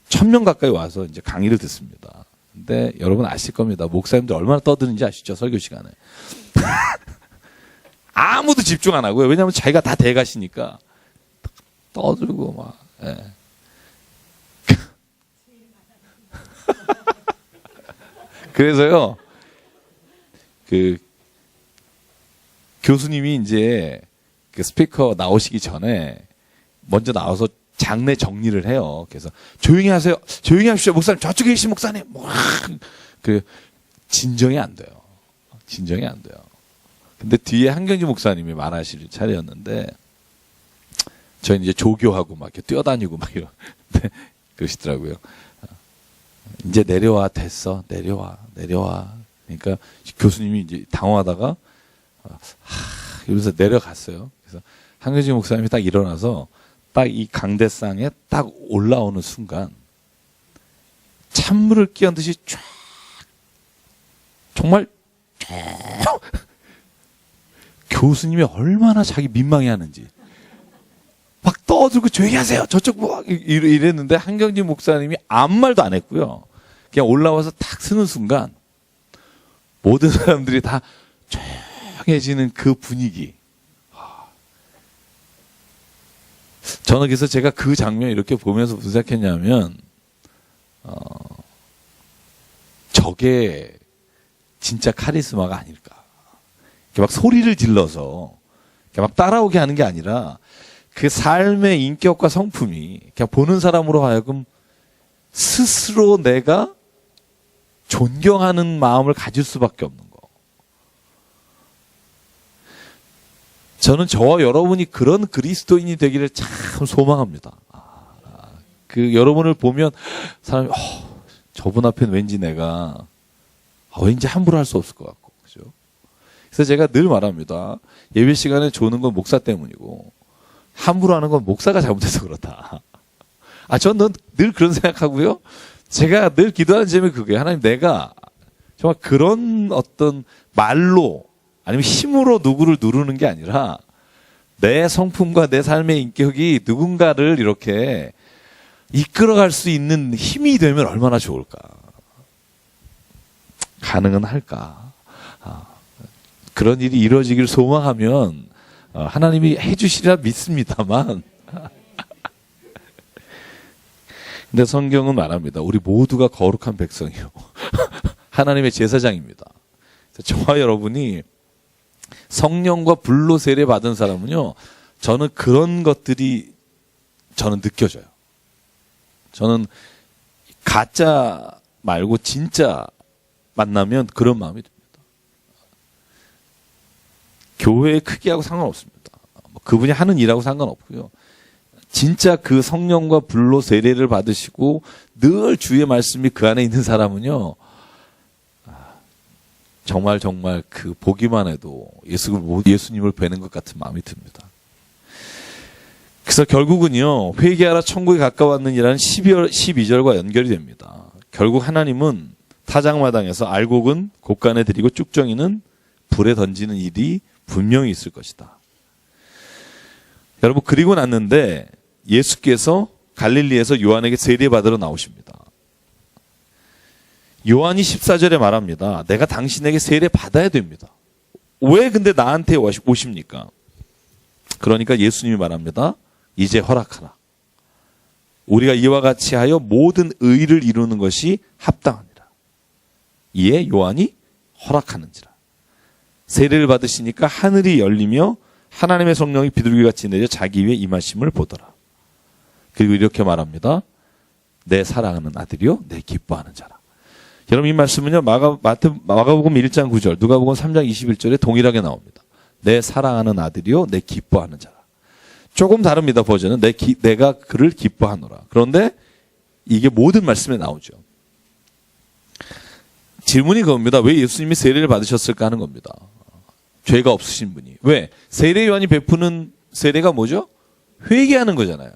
Speaker 1: 1000명 가까이 와서 이제 강의를 듣습니다. 근데 여러분 아실 겁니다. 목사님들 얼마나 떠드는지 아시죠? 설교 시간에. 아무도 집중 안 하고요. 왜냐하면 자기가 다 대가시니까 떠들고 막. 예. 그래서요, 교수님이 이제 스피커 나오시기 전에 먼저 나와서 장례 정리를 해요. 그래서 조용히 하세요. 조용히 하십시오. 목사님, 저쪽에 계신 목사님. 진정이 안 돼요. 진정이 안 돼요. 근데 뒤에 한경지 목사님이 말하실 차례였는데, 저희 이제 조교하고 막 이렇게 뛰어다니고 막 그러시더라고요. 이제 내려와, 됐어. 내려와. 그러니까 교수님이 이제 당황하다가, 이러면서 내려갔어요. 그래서 한경지 목사님이 딱 일어나서 딱 이 강대상에 딱 올라오는 순간, 찬물을 끼얹은 듯이 쫙, 정말 쫙, 교수님이 얼마나 자기 민망해 하는지. 막 떠들고 조용히 하세요. 저쪽 뭐 이랬는데 한경진 목사님이 아무 말도 안 했고요. 그냥 올라와서 탁 서는 순간 모든 사람들이 다 조용해지는 그 분위기. 저는 그래서 제가 그 장면 이렇게 보면서 무슨 생각했냐면 저게 진짜 카리스마가 아닐까. 이렇게 막 소리를 질러서 이렇게 막 따라오게 하는 게 아니라 그 삶의 인격과 성품이 그냥 보는 사람으로 하여금 스스로 내가 존경하는 마음을 가질 수밖에 없는 거. 저는 저와 여러분이 그런 그리스도인이 되기를 참 소망합니다. 여러분을 보면 사람이 저분 앞에는 왠지 내가 왠지 함부로 할 수 없을 것 같고, 그죠? 그래서 제가 늘 말합니다. 예배 시간에 조는 건 목사 때문이고 함부로 하는 건 목사가 잘못해서 그렇다. 저는 늘 그런 생각하고요. 제가 늘 기도하는 점이 그거예요. 하나님, 내가 정말 그런 어떤 말로 아니면 힘으로 누구를 누르는 게 아니라 내 성품과 내 삶의 인격이 누군가를 이렇게 이끌어갈 수 있는 힘이 되면 얼마나 좋을까. 가능은 할까. 그런 일이 이루어지길 소망하면 하나님이 해주시리라 믿습니다만. 근데 성경은 말합니다. 우리 모두가 거룩한 백성이요. 하나님의 제사장입니다. 저와 여러분이 성령과 불로 세례 받은 사람은요, 저는 그런 것들이 저는 느껴져요. 저는 가짜 말고 진짜 만나면 그런 마음이 듭니다. 교회의 크기하고 상관없습니다. 그분이 하는 일하고 상관없고요. 진짜 그 성령과 불로 세례를 받으시고 늘 주의 말씀이 그 안에 있는 사람은요, 정말 그 보기만 해도 예수님을 뵈는 것 같은 마음이 듭니다. 그래서 결국은요, 회개하라 천국에 가까웠느니라는 12절과 연결이 됩니다. 결국 하나님은 타작마당에서 알곡은 곡간에 드리고 쭉정이는 불에 던지는 일이 분명히 있을 것이다. 여러분, 그리고 났는데 예수께서 갈릴리에서 요한에게 세례받으러 나오십니다. 요한이 14절에 말합니다. 내가 당신에게 세례 받아야 됩니다. 왜 근데 나한테 오십니까? 그러니까 예수님이 말합니다. 이제 허락하라. 우리가 이와 같이 하여 모든 의를 이루는 것이 합당하니라. 이에 요한이 허락하는지라. 세례를 받으시니까 하늘이 열리며 하나님의 성령이 비둘기같이 내려 자기 위에 임하심을 보더라. 그리고 이렇게 말합니다. 내 사랑하는 아들이요 내 기뻐하는 자라. 여러분, 이 말씀은요 마가복음 1장 9절, 누가복음 3장 21절에 동일하게 나옵니다. 내 사랑하는 아들이요 내 기뻐하는 자라. 조금 다릅니다. 버전은 내가 그를 기뻐하노라. 그런데 이게 모든 말씀에 나오죠. 질문이 그겁니다. 왜 예수님이 세례를 받으셨을까 하는 겁니다. 죄가 없으신 분이. 왜? 세례 요한이 베푸는 세례가 뭐죠? 회개하는 거잖아요.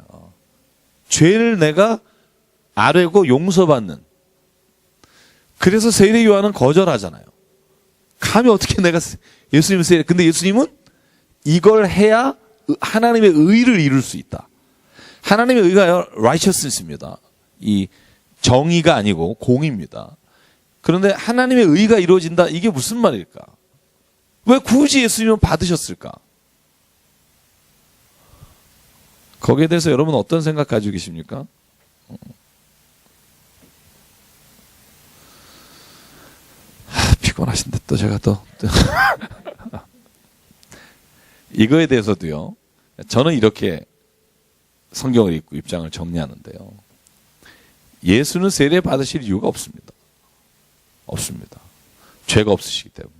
Speaker 1: 죄를 내가 아뢰고 용서받는. 그래서 세례 요한은 거절하잖아요. 감히 어떻게 내가 예수님을 세례. 근데 예수님은 이걸 해야 하나님의 의를 이룰 수 있다. 하나님의 의가 righteousness입니다. 이 정의가 아니고 공의입니다. 그런데 하나님의 의가 이루어진다. 이게 무슨 말일까? 왜 굳이 예수님은 받으셨을까? 거기에 대해서 여러분 어떤 생각 가지고 계십니까? 피곤하신데 또 제가 또 이거에 대해서도요. 저는 이렇게 성경을 읽고 입장을 정리하는데요. 예수는 세례 받으실 이유가 없습니다. 없습니다. 죄가 없으시기 때문에.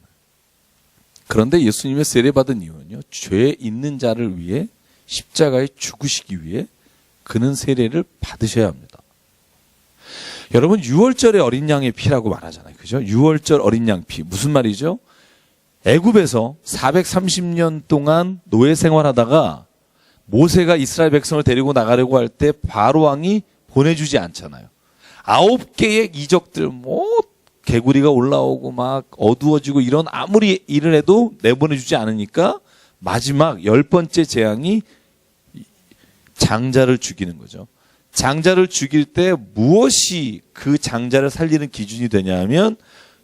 Speaker 1: 그런데 예수님의 세례 받은 이유는요. 죄 있는 자를 위해 십자가에 죽으시기 위해 그는 세례를 받으셔야 합니다. 여러분, 6월절에 어린 양의 피라고 말하잖아요. 그죠? 6월절 어린 양 피. 무슨 말이죠? 애굽에서 430년 동안 노예 생활하다가 모세가 이스라엘 백성을 데리고 나가려고 할 때 바로 왕이 보내주지 않잖아요. 9개의 이적들, 개구리가 올라오고 막 어두워지고 이런 아무리 일을 해도 내보내주지 않으니까 마지막 10번째 재앙이 장자를 죽이는 거죠. 장자를 죽일 때 무엇이 그 장자를 살리는 기준이 되냐 하면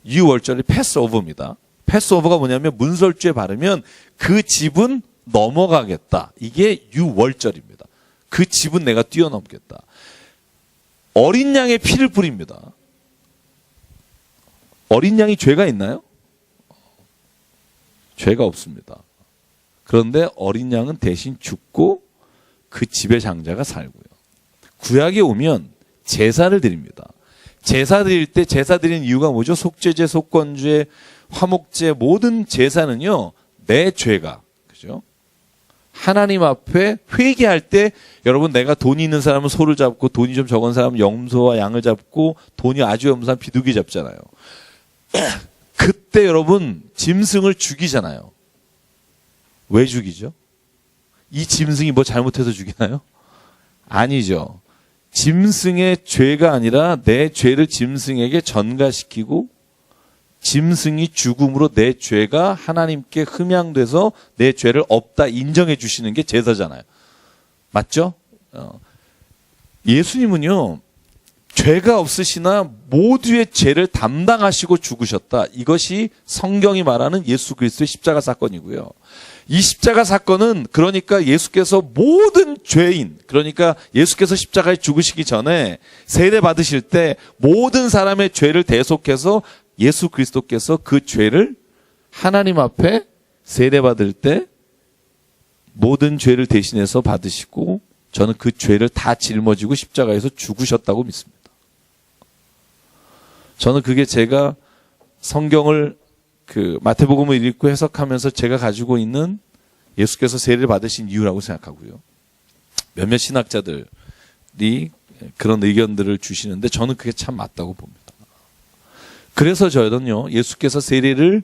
Speaker 1: 유월절이 패스오버입니다. 패스오버가 뭐냐면 문설주에 바르면 그 집은 넘어가겠다. 이게 유월절입니다. 그 집은 내가 뛰어넘겠다. 어린 양의 피를 뿌립니다. 어린 양이 죄가 있나요? 죄가 없습니다. 그런데 어린 양은 대신 죽고 그 집의 장자가 살고요. 구약에 오면 제사를 드립니다. 제사 드릴 때 제사 드리는 이유가 뭐죠? 속죄제, 속건죄, 화목제 모든 제사는요. 내 죄가 그죠? 하나님 앞에 회개할 때 여러분 내가 돈이 있는 사람은 소를 잡고 돈이 좀 적은 사람은 염소와 양을 잡고 돈이 아주 없는 사람은 비둘기 잡잖아요. 그때 여러분 짐승을 죽이잖아요. 왜 죽이죠? 이 짐승이 뭐 잘못해서 죽이나요? 아니죠. 짐승의 죄가 아니라 내 죄를 짐승에게 전가시키고 짐승이 죽음으로 내 죄가 하나님께 흠양돼서 내 죄를 없다 인정해 주시는 게 제사잖아요. 맞죠? 예수님은요. 죄가 없으시나 모두의 죄를 담당하시고 죽으셨다. 이것이 성경이 말하는 예수 그리스도의 십자가 사건이고요. 이 십자가 사건은 그러니까 예수께서 모든 죄인, 그러니까 예수께서 십자가에 죽으시기 전에 세례 받으실 때 모든 사람의 죄를 대속해서 예수 그리스도께서 그 죄를 하나님 앞에 세례 받을 때 모든 죄를 대신해서 받으시고 저는 그 죄를 다 짊어지고 십자가에서 죽으셨다고 믿습니다. 저는 그게 제가 성경을 마태복음을 읽고 해석하면서 제가 가지고 있는 예수께서 세례를 받으신 이유라고 생각하고요. 몇몇 신학자들이 그런 의견들을 주시는데 저는 그게 참 맞다고 봅니다. 그래서 저는요, 예수께서 세례를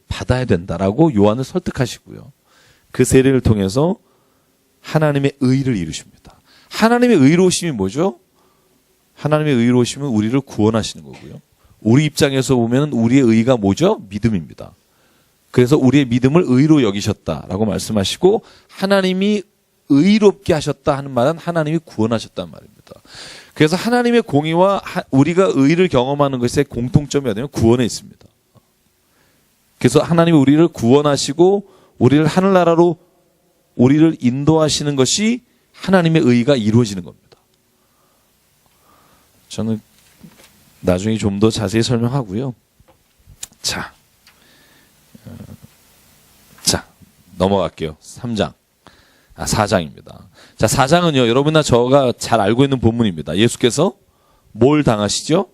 Speaker 1: 받아야 된다라고 요한을 설득하시고요. 그 세례를 통해서 하나님의 의를 이루십니다. 하나님의 의로우심이 뭐죠? 하나님의 의로우심은 우리를 구원하시는 거고요. 우리 입장에서 보면 우리의 의가 뭐죠? 믿음입니다. 그래서 우리의 믿음을 의로 여기셨다라고 말씀하시고 하나님이 의롭게 하셨다 하는 말은 하나님이 구원하셨다는 말입니다. 그래서 하나님의 공의와 우리가 의를 경험하는 것의 공통점이 어디냐면 구원에 있습니다. 그래서 하나님이 우리를 구원하시고 우리를 하늘나라로 우리를 인도하시는 것이 하나님의 의가 이루어지는 겁니다. 저는 나중에 좀 더 자세히 설명하고요. 자, 넘어갈게요. 3장. 4장입니다. 자, 4장은요, 여러분이나 저가 잘 알고 있는 본문입니다. 예수께서 뭘 당하시죠?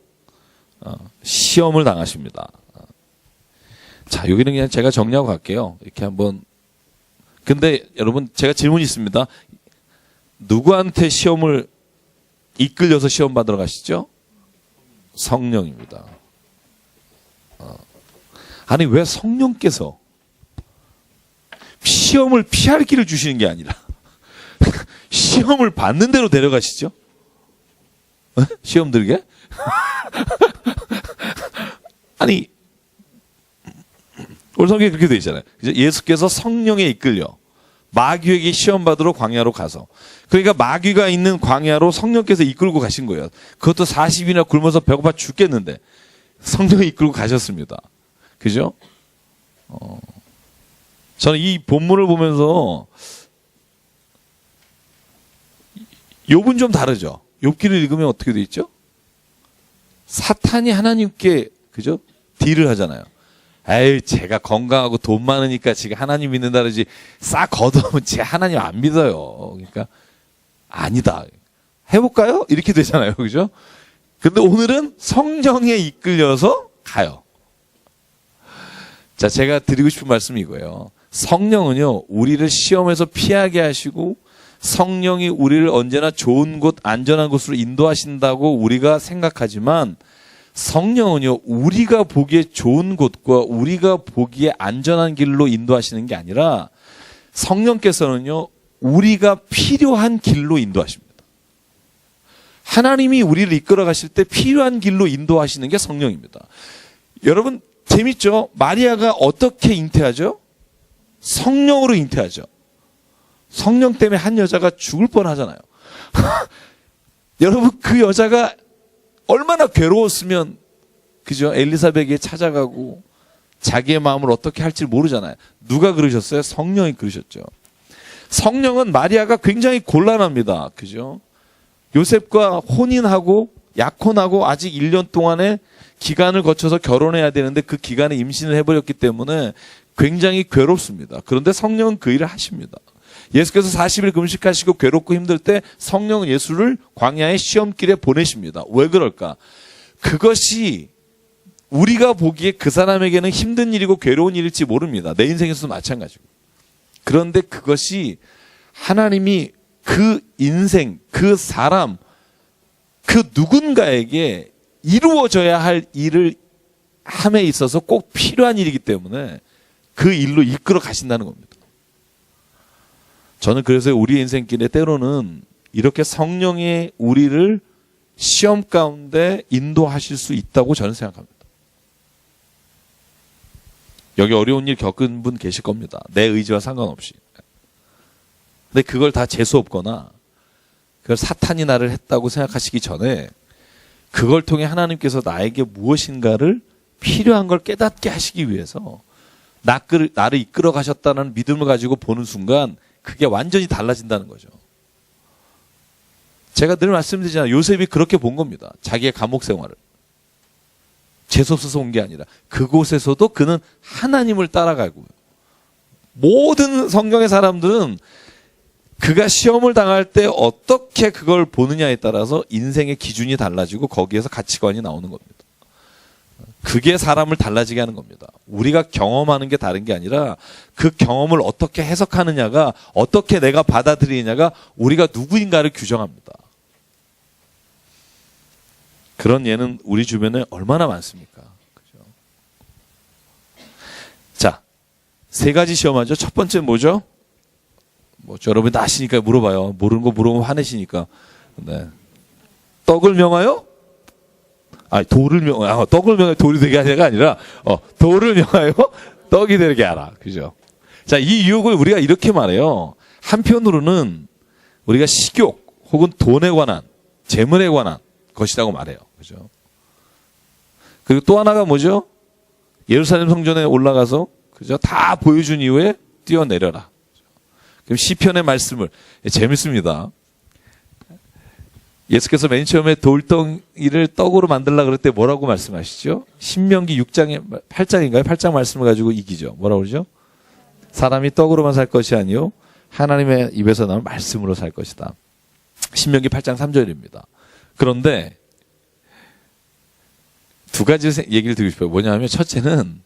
Speaker 1: 시험을 당하십니다. 자, 여기는 그냥 제가 정리하고 갈게요. 이렇게 한번. 근데 여러분, 제가 질문이 있습니다. 누구한테 시험을 이끌려서 시험 받으러 가시죠? 성령입니다. 아니, 왜 성령께서 시험을 피할 길을 주시는 게 아니라 시험을 받는 대로 데려가시죠? 시험 들게? 아니, 우리 성경에 그렇게 되어 있잖아요. 예수께서 성령에 이끌려 마귀에게 시험 받으러 광야로 가서, 그러니까 마귀가 있는 광야로 성령께서 이끌고 가신 거예요. 그것도 40일이나 굶어서 배고파 죽겠는데 성령이 이끌고 가셨습니다. 그죠? 저는 이 본문을 보면서 욥은 좀 다르죠. 욥기를 읽으면 어떻게 돼 있죠? 사탄이 하나님께, 그죠? 딜을 하잖아요. 에이, 제가 건강하고 돈 많으니까 지금 하나님 믿는다 그러지, 싹 걷어오면 제 하나님 안 믿어요. 그러니까 아니다. 해볼까요? 이렇게 되잖아요. 그죠? 근데 오늘은 성령에 이끌려서 가요. 자, 제가 드리고 싶은 말씀이 이거예요. 성령은요, 우리를 시험에서 피하게 하시고 성령이 우리를 언제나 좋은 곳, 안전한 곳으로 인도하신다고 우리가 생각하지만, 성령은요, 우리가 보기에 좋은 곳과 우리가 보기에 안전한 길로 인도하시는 게 아니라 성령께서는요, 우리가 필요한 길로 인도하십니다. 하나님이 우리를 이끌어 가실 때 필요한 길로 인도하시는 게 성령입니다. 여러분, 재밌죠? 마리아가 어떻게 잉태하죠? 성령으로 잉태하죠. 성령 때문에 한 여자가 죽을 뻔하잖아요. 여러분, 그 여자가 얼마나 괴로웠으면, 그죠? 엘리사벳에게 찾아가고 자기의 마음을 어떻게 할지 모르잖아요. 누가 그러셨어요? 성령이 그러셨죠. 성령은 마리아가 굉장히 곤란합니다. 그죠? 요셉과 혼인하고 약혼하고 아직 1년 동안의 기간을 거쳐서 결혼해야 되는데 그 기간에 임신을 해버렸기 때문에 굉장히 괴롭습니다. 그런데 성령은 그 일을 하십니다. 예수께서 40일 금식하시고 괴롭고 힘들 때 성령은 예수를 광야의 시험길에 보내십니다. 왜 그럴까? 그것이 우리가 보기에 그 사람에게는 힘든 일이고 괴로운 일일지 모릅니다. 내 인생에서도 마찬가지고. 그런데 그것이 하나님이 그 인생, 그 사람, 그 누군가에게 이루어져야 할 일을 함에 있어서 꼭 필요한 일이기 때문에 그 일로 이끌어 가신다는 겁니다. 저는 그래서 우리 인생길에 때로는 이렇게 성령이 우리를 시험 가운데 인도하실 수 있다고 저는 생각합니다. 여기 어려운 일 겪은 분 계실 겁니다. 내 의지와 상관없이. 근데 그걸 다 재수 없거나 그걸 사탄이 나를 했다고 생각하시기 전에 그걸 통해 하나님께서 나에게 무엇인가를 필요한 걸 깨닫게 하시기 위해서 나를 이끌어 가셨다는 믿음을 가지고 보는 순간 그게 완전히 달라진다는 거죠. 제가 늘 말씀드리잖아요. 요셉이 그렇게 본 겁니다. 자기의 감옥 생활을. 재수없어서 온 게 아니라 그곳에서도 그는 하나님을 따라가고요. 모든 성경의 사람들은 그가 시험을 당할 때 어떻게 그걸 보느냐에 따라서 인생의 기준이 달라지고 거기에서 가치관이 나오는 겁니다. 그게 사람을 달라지게 하는 겁니다. 우리가 경험하는 게 다른 게 아니라 그 경험을 어떻게 해석하느냐가, 어떻게 내가 받아들이느냐가 우리가 누구인가를 규정합니다. 그런 예는 우리 주변에 얼마나 많습니까? 그죠? 자, 3가지 시험하죠. 첫 번째 뭐죠? 여러분 다 아시니까 물어봐요. 모르는 거 물어보면 화내시니까. 네. 떡을 명하여? 떡을 명하여 돌이 되게 하냐가 아니라, 돌을 명하여 떡이 되게 하라. 그죠? 자, 이 유혹을 우리가 이렇게 말해요. 한편으로는 우리가 식욕 혹은 돈에 관한, 재물에 관한 것이라고 말해요. 그죠? 그리고 또 하나가 뭐죠? 예루살렘 성전에 올라가서, 그죠? 다 보여준 이후에 뛰어내려라. 그럼 시편의 말씀을, 재밌습니다. 예수께서 맨 처음에 돌덩이를 떡으로 만들려고 그럴 때 뭐라고 말씀하시죠? 신명기 6장에, 8장인가요? 8장 말씀을 가지고 이기죠. 뭐라고 그러죠? 사람이 떡으로만 살 것이 아니요 하나님의 입에서 나오는 말씀으로 살 것이다. 신명기 8장 3절입니다. 그런데 두 가지 얘기를 드리고 싶어요. 뭐냐면 첫째는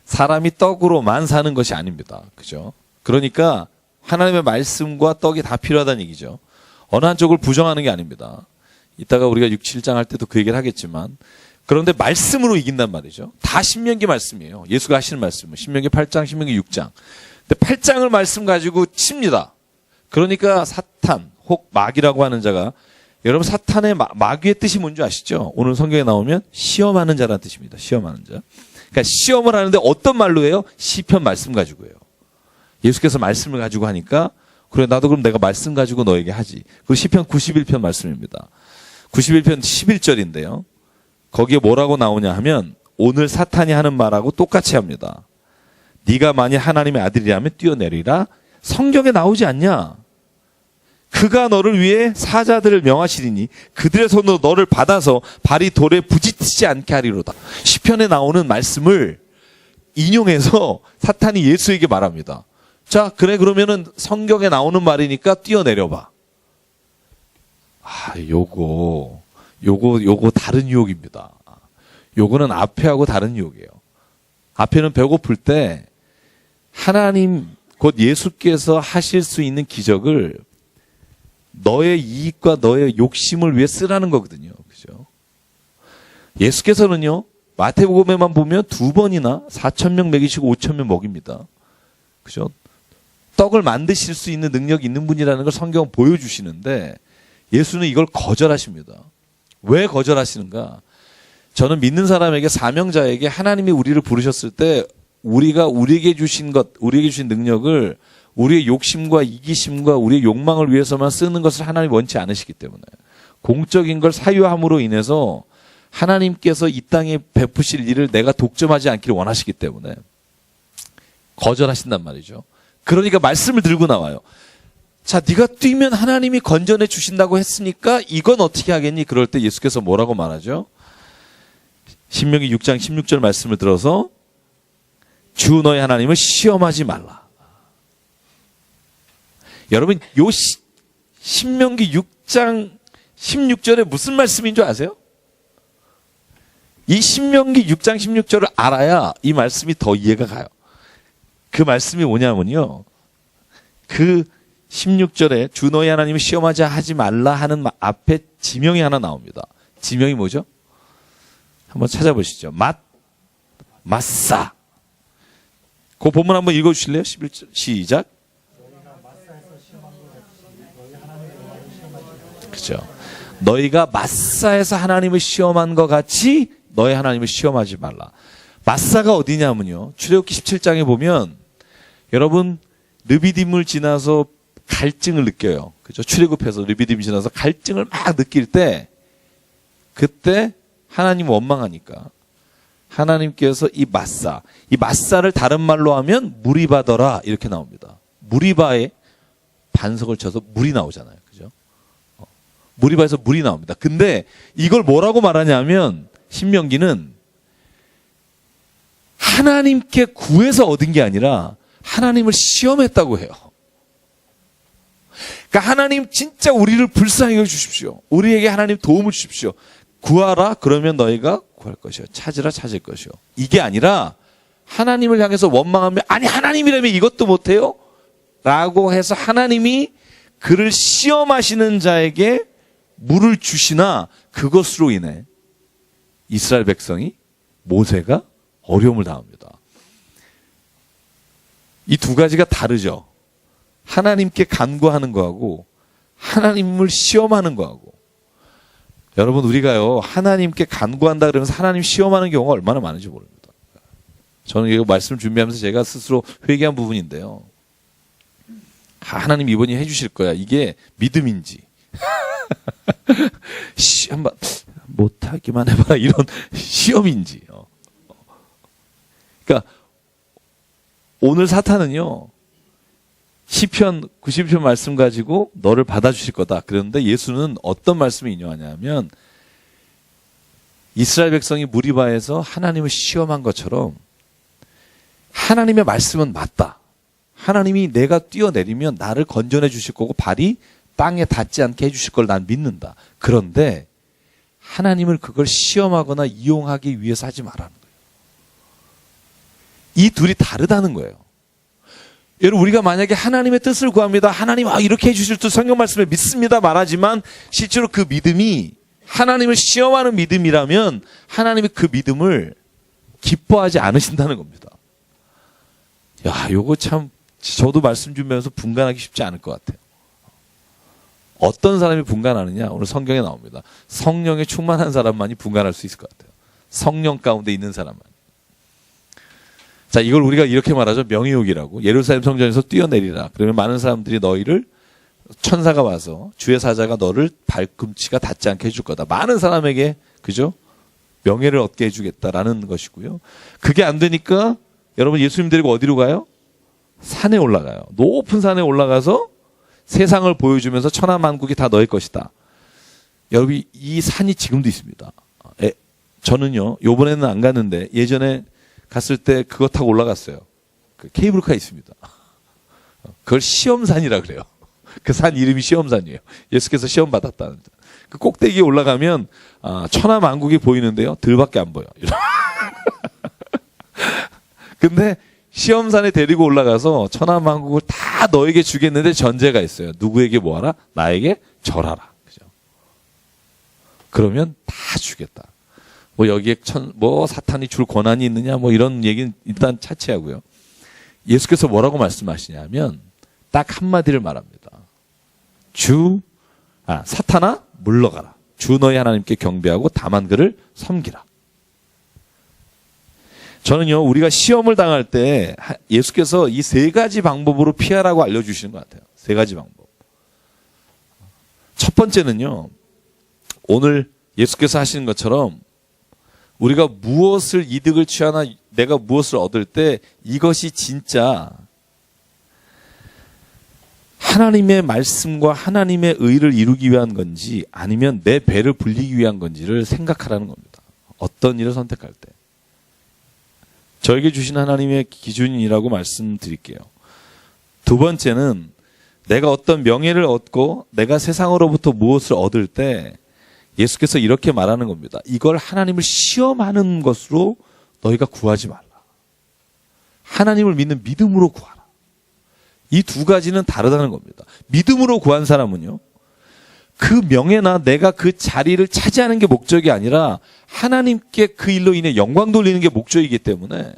Speaker 1: 사람이 떡으로만 사는 것이 아닙니다. 그죠? 그러니까 하나님의 말씀과 떡이 다 필요하다는 얘기죠. 어느 한쪽을 부정하는 게 아닙니다. 이따가 우리가 6, 7장 할 때도 그 얘기를 하겠지만, 그런데 말씀으로 이긴단 말이죠. 다 신명기 말씀이에요. 예수가 하시는 말씀은 신명기 8장, 신명기 6장. 근데 8장을 말씀 가지고 칩니다. 그러니까 사탄 혹 마귀라고 하는 자가, 여러분 사탄의 마귀의 뜻이 뭔지 아시죠? 오늘 성경에 나오면 시험하는 자라는 뜻입니다. 시험하는 자. 그러니까 시험을 하는데 어떤 말로 해요? 시편 말씀 가지고 해요. 예수께서 말씀을 가지고 하니까, 그래 나도 그럼 내가 말씀 가지고 너에게 하지. 그 시편 91편 말씀입니다. 91편 11절인데요. 거기에 뭐라고 나오냐 하면 오늘 사탄이 하는 말하고 똑같이 합니다. 네가 만일 하나님의 아들이라면 뛰어내리라. 성경에 나오지 않냐? 그가 너를 위해 사자들을 명하시리니 그들의 손으로 너를 받아서 발이 돌에 부딪히지 않게 하리로다. 시편에 나오는 말씀을 인용해서 사탄이 예수에게 말합니다. 자, 그래 그러면은 성경에 나오는 말이니까 뛰어내려봐. 요거 다른 유혹입니다. 요거는 앞에하고 다른 유혹이에요. 앞에는 배고플 때 하나님 곧 예수께서 하실 수 있는 기적을 너의 이익과 너의 욕심을 위해 쓰라는 거거든요. 그죠? 예수께서는요, 마태복음에만 보면 2번이나 4,000명 먹이시고 5,000명 먹입니다. 그죠? 떡을 만드실 수 있는 능력이 있는 분이라는 걸 성경은 보여주시는데 예수는 이걸 거절하십니다. 왜 거절하시는가? 저는 믿는 사람에게, 사명자에게 하나님이 우리를 부르셨을 때 우리가 우리에게 주신 것, 우리에게 주신 능력을 우리의 욕심과 이기심과 우리의 욕망을 위해서만 쓰는 것을 하나님이 원치 않으시기 때문에, 공적인 걸 사유함으로 인해서 하나님께서 이 땅에 베푸실 일을 내가 독점하지 않기를 원하시기 때문에 거절하신단 말이죠. 그러니까 말씀을 들고 나와요. 자, 네가 뛰면 하나님이 건져내 주신다고 했으니까 이건 어떻게 하겠니? 그럴 때 예수께서 뭐라고 말하죠? 신명기 6장 16절 말씀을 들어서 주 너의 하나님을 시험하지 말라. 여러분, 요 신명기 6장 16절에 무슨 말씀인 줄 아세요? 이 신명기 6장 16절을 알아야 이 말씀이 더 이해가 가요. 그 말씀이 뭐냐면요, 그 16절에 주 너의 하나님을 시험하지 하지 말라 하는 앞에 지명이 하나 나옵니다. 지명이 뭐죠? 한번 찾아보시죠. 마사. 그 본문 한번 읽어주실래요? 11절 시작. 그죠? 너희가 마사에서 하나님을 시험한 것 같이 너의 하나님을 시험하지 말라. 마사가 어디냐면요, 출애굽기 17장에 보면 여러분 르비딤을 지나서 갈증을 느껴요. 그죠? 출애굽해서 르비딤 지나서 갈증을 막 느낄 때, 그때 하나님 원망하니까 하나님께서 이 마사를 다른 말로 하면 무리바더라 이렇게 나옵니다. 무리바에 반석을 쳐서 물이 나오잖아요. 그죠? 무리바에서 물이 나옵니다. 근데 이걸 뭐라고 말하냐면 신명기는 하나님께 구해서 얻은 게 아니라 하나님을 시험했다고 해요. 그러니까 하나님 진짜 우리를 불쌍히 여겨주십시오. 우리에게 하나님 도움을 주십시오. 구하라 그러면 너희가 구할 것이요, 찾으라 찾을 것이요. 이게 아니라 하나님을 향해서 원망하면, 아니 하나님이라면 이것도 못해요? 라고 해서 하나님이 그를 시험하시는 자에게 물을 주시나 그것으로 인해 이스라엘 백성이, 모세가 어려움을 당합니다. 이 두 가지가 다르죠. 하나님께 간구하는 거하고 하나님을 시험하는 거하고. 여러분, 우리가요 하나님께 간구한다 그러면서 하나님 시험하는 경우가 얼마나 많은지 모릅니다. 저는 이거 말씀 준비하면서 제가 스스로 회개한 부분인데요. 하나님 이번에 해주실 거야. 이게 믿음인지. 한번 못하기만 해봐라. 이런 시험인지. 그러니까 오늘 사탄은요. 시편 90편 말씀 가지고 너를 받아주실 거다. 그런데 예수는 어떤 말씀을 인용하냐면 이스라엘 백성이 무리바에서 하나님을 시험한 것처럼 하나님의 말씀은 맞다. 하나님이 내가 뛰어내리면 나를 건져내 주실 거고 발이 땅에 닿지 않게 해주실 걸 난 믿는다. 그런데 하나님을 그걸 시험하거나 이용하기 위해서 하지 말라는 거예요. 이 둘이 다르다는 거예요. 여러분 우리가 만약에 하나님의 뜻을 구합니다. 하나님 이렇게 해주실 줄 성경 말씀에 믿습니다 말하지만 실제로 그 믿음이 하나님을 시험하는 믿음이라면 하나님이 그 믿음을 기뻐하지 않으신다는 겁니다. 야, 요거 참 저도 말씀 준비하면서 분간하기 쉽지 않을 것 같아요. 어떤 사람이 분간하느냐? 오늘 성경에 나옵니다. 성령에 충만한 사람만이 분간할 수 있을 것 같아요. 성령 가운데 있는 사람만. 자, 이걸 우리가 이렇게 말하죠. 명예욕이라고. 예루살렘 성전에서 뛰어내리라. 그러면 많은 사람들이 너희를 천사가 와서 주의 사자가 너를 발꿈치가 닿지 않게 해줄 거다. 많은 사람에게 그죠? 명예를 얻게 해주겠다라는 것이고요. 그게 안 되니까 여러분 예수님 데리고 어디로 가요? 산에 올라가요. 높은 산에 올라가서 세상을 보여주면서 천하만국이 다 너의 것이다. 여러분 이 산이 지금도 있습니다. 저는요. 요번에는 안 갔는데 예전에 갔을 때 그거 타고 올라갔어요. 그 케이블카 있습니다. 그걸 시험산이라 그래요. 그 산 이름이 시험산이에요. 예수께서 시험 받았다는. 그 꼭대기에 올라가면 천하만국이 보이는데요. 들밖에 안 보여. 근데 시험산에 데리고 올라가서 천하만국을 다 너에게 주겠는데 전제가 있어요. 누구에게 뭐하라? 나에게 절하라. 그죠? 그러면 다 주겠다. 뭐 여기에 사탄이 줄 권한이 있느냐 뭐 이런 얘기는 일단 차치하고요. 예수께서 뭐라고 말씀하시냐면 딱 한마디를 말합니다. 사탄아 물러가라. 주 너희 하나님께 경배하고 다만 그를 섬기라. 저는요, 우리가 시험을 당할 때 예수께서 이 세 가지 방법으로 피하라고 알려주시는 것 같아요. 세 가지 방법. 첫 번째는요, 오늘 예수께서 하시는 것처럼 우리가 무엇을 이득을 취하나 내가 무엇을 얻을 때 이것이 진짜 하나님의 말씀과 하나님의 의를 이루기 위한 건지 아니면 내 배를 불리기 위한 건지를 생각하라는 겁니다. 어떤 일을 선택할 때. 저에게 주신 하나님의 기준이라고 말씀드릴게요. 두 번째는 내가 어떤 명예를 얻고 내가 세상으로부터 무엇을 얻을 때 예수께서 이렇게 말하는 겁니다. 이걸 하나님을 시험하는 것으로 너희가 구하지 말라. 하나님을 믿는 믿음으로 구하라. 이 두 가지는 다르다는 겁니다. 믿음으로 구한 사람은요. 그 명예나 내가 그 자리를 차지하는 게 목적이 아니라 하나님께 그 일로 인해 영광 돌리는 게 목적이기 때문에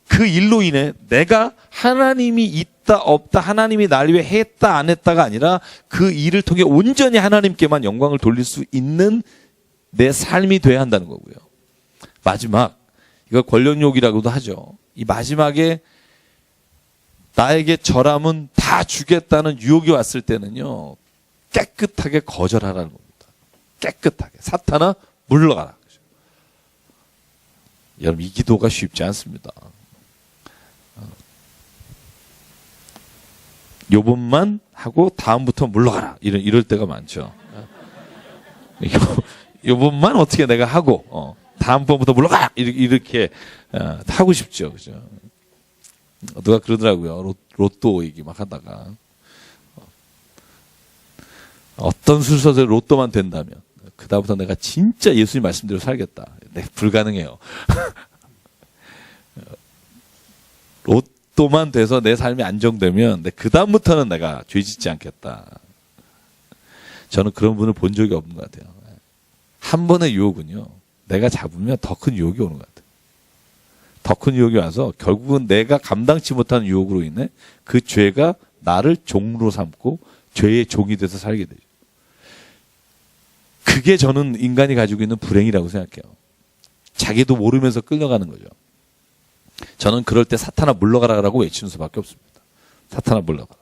Speaker 1: 그 일로 인해 내가 하나님이 있다 없다 하나님이 날 위해 했다 안 했다가 아니라 그 일을 통해 온전히 하나님께만 영광을 돌릴 수 있는 내 삶이 돼야 한다는 거고요. 마지막 이걸 권력욕이라고도 하죠. 이 마지막에 나에게 절함은 다 주겠다는 유혹이 왔을 때는요. 깨끗하게 거절하라는 겁니다. 깨끗하게. 사탄아 물러가라. 여러분 이 기도가 쉽지 않습니다. 요번만 하고 다음부터 물러가라. 이럴 때가 많죠. 요번만 어떻게 내가 하고 다음번부터 물러가라. 이렇게 하고 싶죠. 그죠? 누가 그러더라고요. 로또 얘기 막 하다가 어떤 순서대로 로또만 된다면 그다음부터 내가 진짜 예수님 말씀대로 살겠다. 네, 불가능해요. 로또만 돼서 내 삶이 안정되면 그다음부터는 내가 죄 짓지 않겠다. 저는 그런 분을 본 적이 없는 것 같아요. 한 번의 유혹은요. 내가 잡으면 더 큰 유혹이 오는 것 같아요. 더 큰 유혹이 와서 결국은 내가 감당치 못하는 유혹으로 인해 그 죄가 나를 종으로 삼고 죄의 종이 돼서 살게 되죠. 그게 저는 인간이 가지고 있는 불행이라고 생각해요. 자기도 모르면서 끌려가는 거죠. 저는 그럴 때 사탄아 물러가라라고 외치는 수밖에 없습니다. 사탄아 물러가라.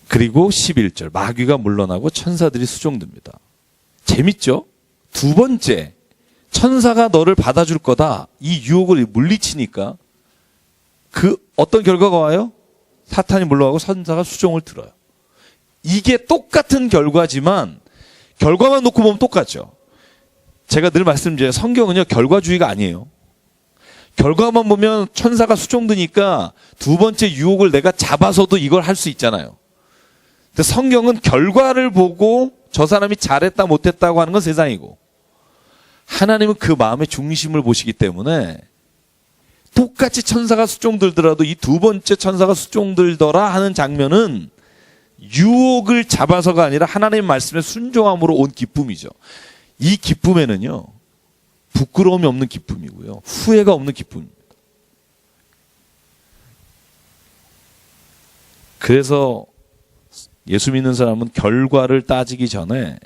Speaker 1: 그리고 11절 마귀가 물러나고 천사들이 수종듭니다. 재밌죠? 두 번째, 천사가 너를 받아줄 거다. 이 유혹을 물리치니까 그 어떤 결과가 와요? 사탄이 물러가고 천사가 수종을 들어요. 이게 똑같은 결과지만 결과만 놓고 보면 똑같죠. 제가 늘 말씀드려요. 성경은요 결과주의가 아니에요. 결과만 보면 천사가 수종드니까 두 번째 유혹을 내가 잡아서도 이걸 할 수 있잖아요. 근데 성경은 결과를 보고 저 사람이 잘했다 못했다고 하는 건 세상이고 하나님은 그 마음의 중심을 보시기 때문에 똑같이 천사가 수종들더라도 이 두 번째 천사가 수종들더라 하는 장면은 유혹을 잡아서가 아니라 하나님의 말씀에 순종함으로 온 기쁨이죠. 이 기쁨에는요 부끄러움이 없는 기쁨이고요 후회가 없는 기쁨입니다. 그래서 예수 믿는 사람은 결과를 따지기 전에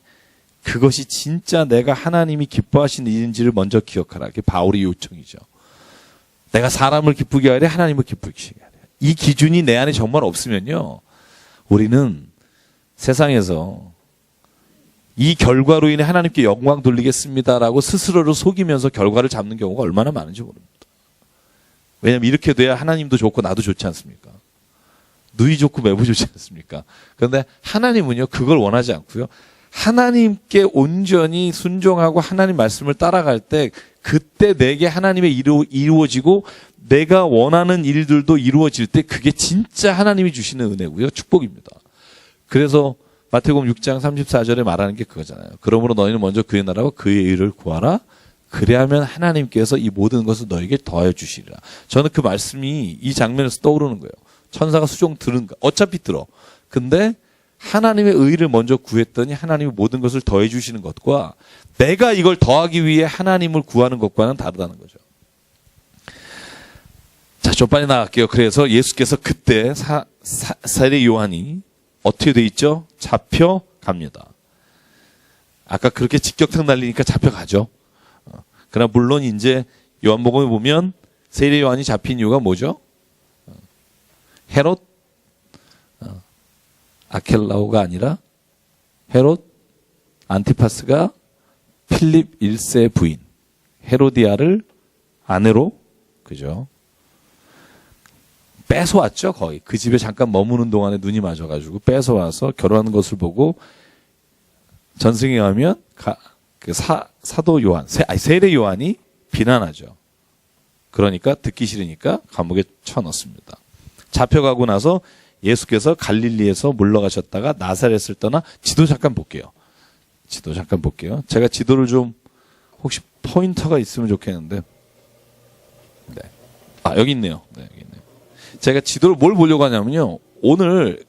Speaker 1: 그것이 진짜 내가 하나님이 기뻐하시는 일인지를 먼저 기억하라. 그게 바울의 요청이죠. 내가 사람을 기쁘게 하려 하나님을 기쁘게 하려. 이 기준이 내 안에 정말 없으면요 우리는 세상에서 이 결과로 인해 하나님께 영광 돌리겠습니다라고 스스로를 속이면서 결과를 잡는 경우가 얼마나 많은지 모릅니다. 왜냐하면 이렇게 돼야 하나님도 좋고 나도 좋지 않습니까? 누이 좋고 매부 좋지 않습니까? 그런데 하나님은요 그걸 원하지 않고요. 하나님께 온전히 순종하고 하나님 말씀을 따라갈 때 그때 내게 하나님의 이루어지고 내가 원하는 일들도 이루어질 때 그게 진짜 하나님이 주시는 은혜고요. 축복입니다. 그래서 마태복음 6장 34절에 말하는 게 그거잖아요. 그러므로 너희는 먼저 그의 나라와 그의 의를 구하라. 그래야면 하나님께서 이 모든 것을 너에게 더하여 주시리라. 저는 그 말씀이 이 장면에서 떠오르는 거예요. 천사가 수종 들은가? 어차피 들어. 근데 하나님의 의를 먼저 구했더니 하나님이 모든 것을 더해 주시는 것과 내가 이걸 더하기 위해 하나님을 구하는 것과는 다르다는 거죠. 자, 좀 빨리 나갈게요. 그래서 예수께서 그때 세례 요한이 어떻게 돼 있죠? 잡혀갑니다. 아까 그렇게 직격탄 날리니까 잡혀가죠. 그러나 물론 이제 요한복음에 보면 세례 요한이 잡힌 이유가 뭐죠? 헤롯 아켈라오가 아니라 헤롯 안티파스가 필립 1세 부인 헤로디아를 아내로 그죠? 뺏어왔죠. 거의 그 집에 잠깐 머무는 동안에 눈이 맞아가지고 뺏어와서 결혼하는 것을 보고 전승에 의하면 사도 요한 세례 요한이 비난하죠. 그러니까 듣기 싫으니까 감옥에 쳐넣습니다. 잡혀가고 나서 예수께서 갈릴리에서 물러가셨다가 나사렛을 떠나 지도 잠깐 볼게요. 제가 지도를 좀 혹시 포인터가 있으면 좋겠는데. 네. 아, 여기 있네요. 네, 여기 있네요. 제가 지도를 뭘 보려고 하냐면요. 오늘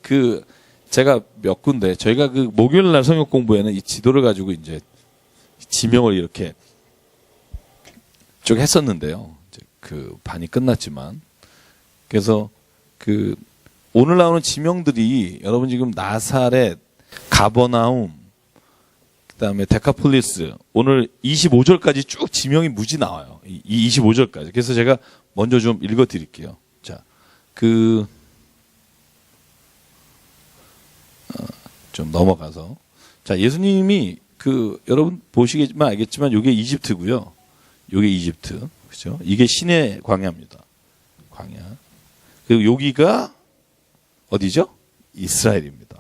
Speaker 1: 제가 몇 군데 저희가 목요일 날 성역 공부에는 이 지도를 가지고 이제 지명을 이렇게 쭉 했었는데요. 이제 반이 끝났지만 그래서 오늘 나오는 지명들이 여러분 지금 나사렛, 가버나움, 그다음에 데카폴리스 오늘 25절까지 쭉 지명이 무지 나와요. 이 25절까지. 그래서 제가 먼저 좀 읽어 드릴게요. 자, 좀 넘어가서 자, 예수님이 여러분 보시겠지만 알겠지만 요게 이집트고요. 요게 이집트. 그죠? 이게 신의 광야입니다. 광야. 그리고 여기가 어디죠? 이스라엘입니다.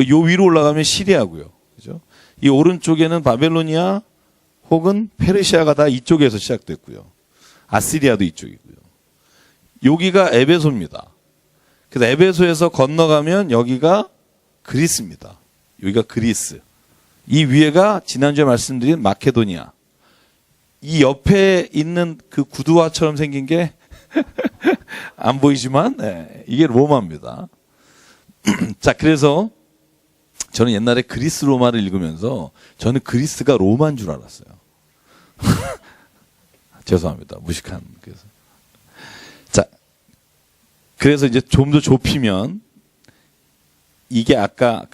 Speaker 1: 요 위로 올라가면 시리아고요. 그죠? 이 오른쪽에는 바벨로니아 혹은 페르시아가 다 이쪽에서 시작됐고요. 아시리아도 이쪽이고요. 여기가 에베소입니다. 그래서 에베소에서 건너가면 여기가 그리스입니다. 여기가 그리스. 이 위에가 지난주에 말씀드린 마케도니아. 이 옆에 있는 그 구두화처럼 생긴 게 안 보이지만 네, 이게 로마입니다. 자, 그래서 저는 옛날에 그리스 로마를 읽으면서 저는 그리스가 로마인 줄 알았어요. 죄송합니다. 무식한. 그래서 이제 좀 더 좁히면 이게 아까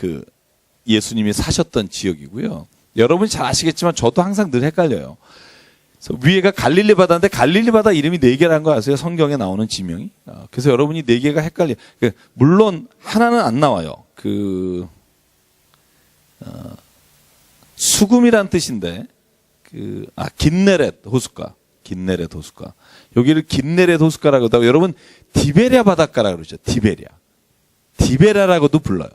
Speaker 1: 예수님이 사셨던 지역이고요. 여러분이 잘 아시겠지만 저도 항상 늘 헷갈려요. 그래서 위에가 갈릴리 바다인데 갈릴리 바다 이름이 4개라는 거 아세요? 성경에 나오는 지명이. 그래서 여러분이 4개가 헷갈려. 물론 하나는 안 나와요. 수금이란 뜻인데 긴네렛 호숫가. 긴네렛 호숫가. 여기를 긴네렛 호숫가라고 하다가 여러분 디베랴 바닷가라고 그러죠. 디베랴라고도 불러요.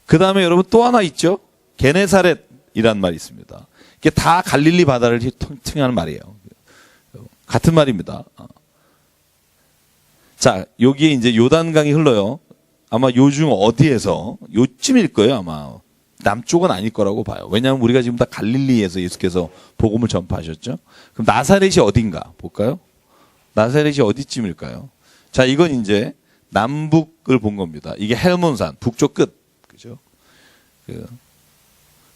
Speaker 1: 그 다음에 여러분 또 하나 있죠. 게네사렛이란 말이 있습니다. 이게 다 갈릴리 바다를 통칭하는 말이에요. 같은 말입니다. 자, 여기에 이제 요단강이 흘러요. 아마 요중 어디에서 요쯤일 거예요. 아마 남쪽은 아닐 거라고 봐요. 왜냐하면 우리가 지금 다 갈릴리에서 예수께서 복음을 전파하셨죠. 그럼 나사렛이 어딘가 볼까요? 나사렛이 어디쯤일까요? 자, 이건 이제 남북을 본 겁니다. 이게 헬몬산 북쪽 끝, 그죠?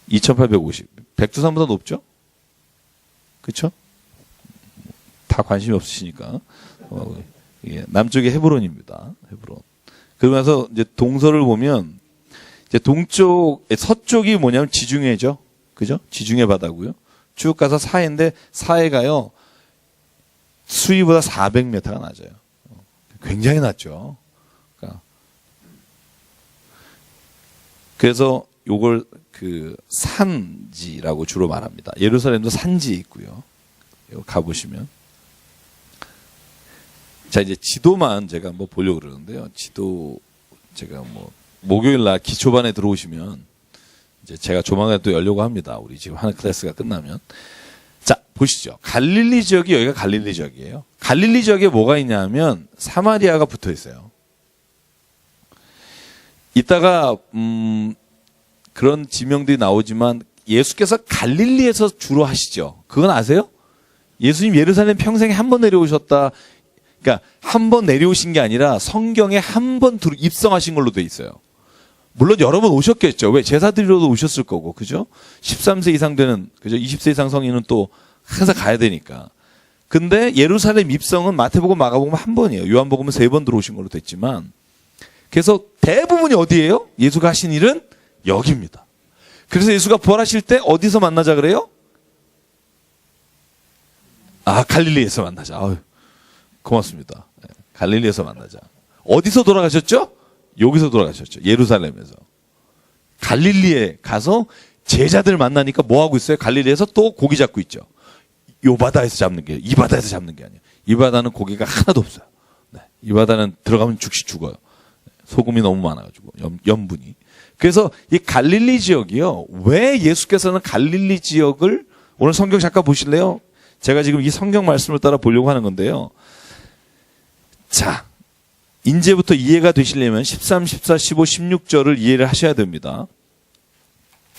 Speaker 1: 2850. 백두산보다 높죠? 그렇죠? 다 관심이 없으시니까. 예, 남쪽이 헤브론입니다. 헤브론. 그러면서 이제 동서를 보면 이제 동쪽, 서쪽이 뭐냐면 지중해죠. 그죠? 지중해 바다고요. 쭉 가서 사해인데 사해가요. 수위보다 400m가 낮아요. 굉장히 낮죠. 그래서 요걸 산지라고 주로 말합니다. 예루살렘도 산지 있고요. 가보시면. 자, 이제 지도만 제가 한번 보려고 그러는데요. 지도 제가 목요일 날 기초반에 들어오시면 이제 제가 조만간 또 열려고 합니다. 우리 지금 하는 클래스가 끝나면. 자, 보시죠. 갈릴리 지역이 여기가 갈릴리 지역이에요. 갈릴리 지역에 뭐가 있냐면 사마리아가 붙어 있어요. 이따가 그런 지명들이 나오지만 예수께서 갈릴리에서 주로 하시죠. 그건 아세요? 예수님 예루살렘 평생에 한 번 내려오셨다. 그러니까 한 번 내려오신 게 아니라 성경에 한 번 입성하신 걸로 돼 있어요. 물론 여러 번 오셨겠죠. 왜? 제사드리러도 오셨을 거고, 그죠? 13세 이상 되는, 그죠? 20세 이상 성인은 또 항상 가야 되니까. 근데 예루살렘 입성은 마태복음, 마가복음 한 번이에요. 요한복음은 3번 들어오신 걸로 됐지만. 그래서 대부분이 어디예요? 예수가 하신 일은 여기입니다. 그래서 예수가 부활하실 때 어디서 만나자 그래요? 갈릴리에서 만나자. 아유, 고맙습니다. 갈릴리에서 만나자. 어디서 돌아가셨죠? 여기서 돌아가셨죠. 예루살렘에서. 갈릴리에 가서 제자들 만나니까 뭐 하고 있어요? 갈릴리에서 또 고기 잡고 있죠. 요 바다에서 잡는 게, 이 바다에서 잡는 게 아니에요. 이 바다는 고기가 하나도 없어요. 네. 이 바다는 들어가면 즉시 죽어요. 소금이 너무 많아가지고, 염분이. 그래서 이 갈릴리 지역이요. 왜 예수께서는 갈릴리 지역을, 오늘 성경 잠깐 보실래요? 제가 지금 이 성경 말씀을 따라 보려고 하는 건데요. 자, 이제부터 이해가 되시려면 13, 14, 15, 16절을 이해를 하셔야 됩니다.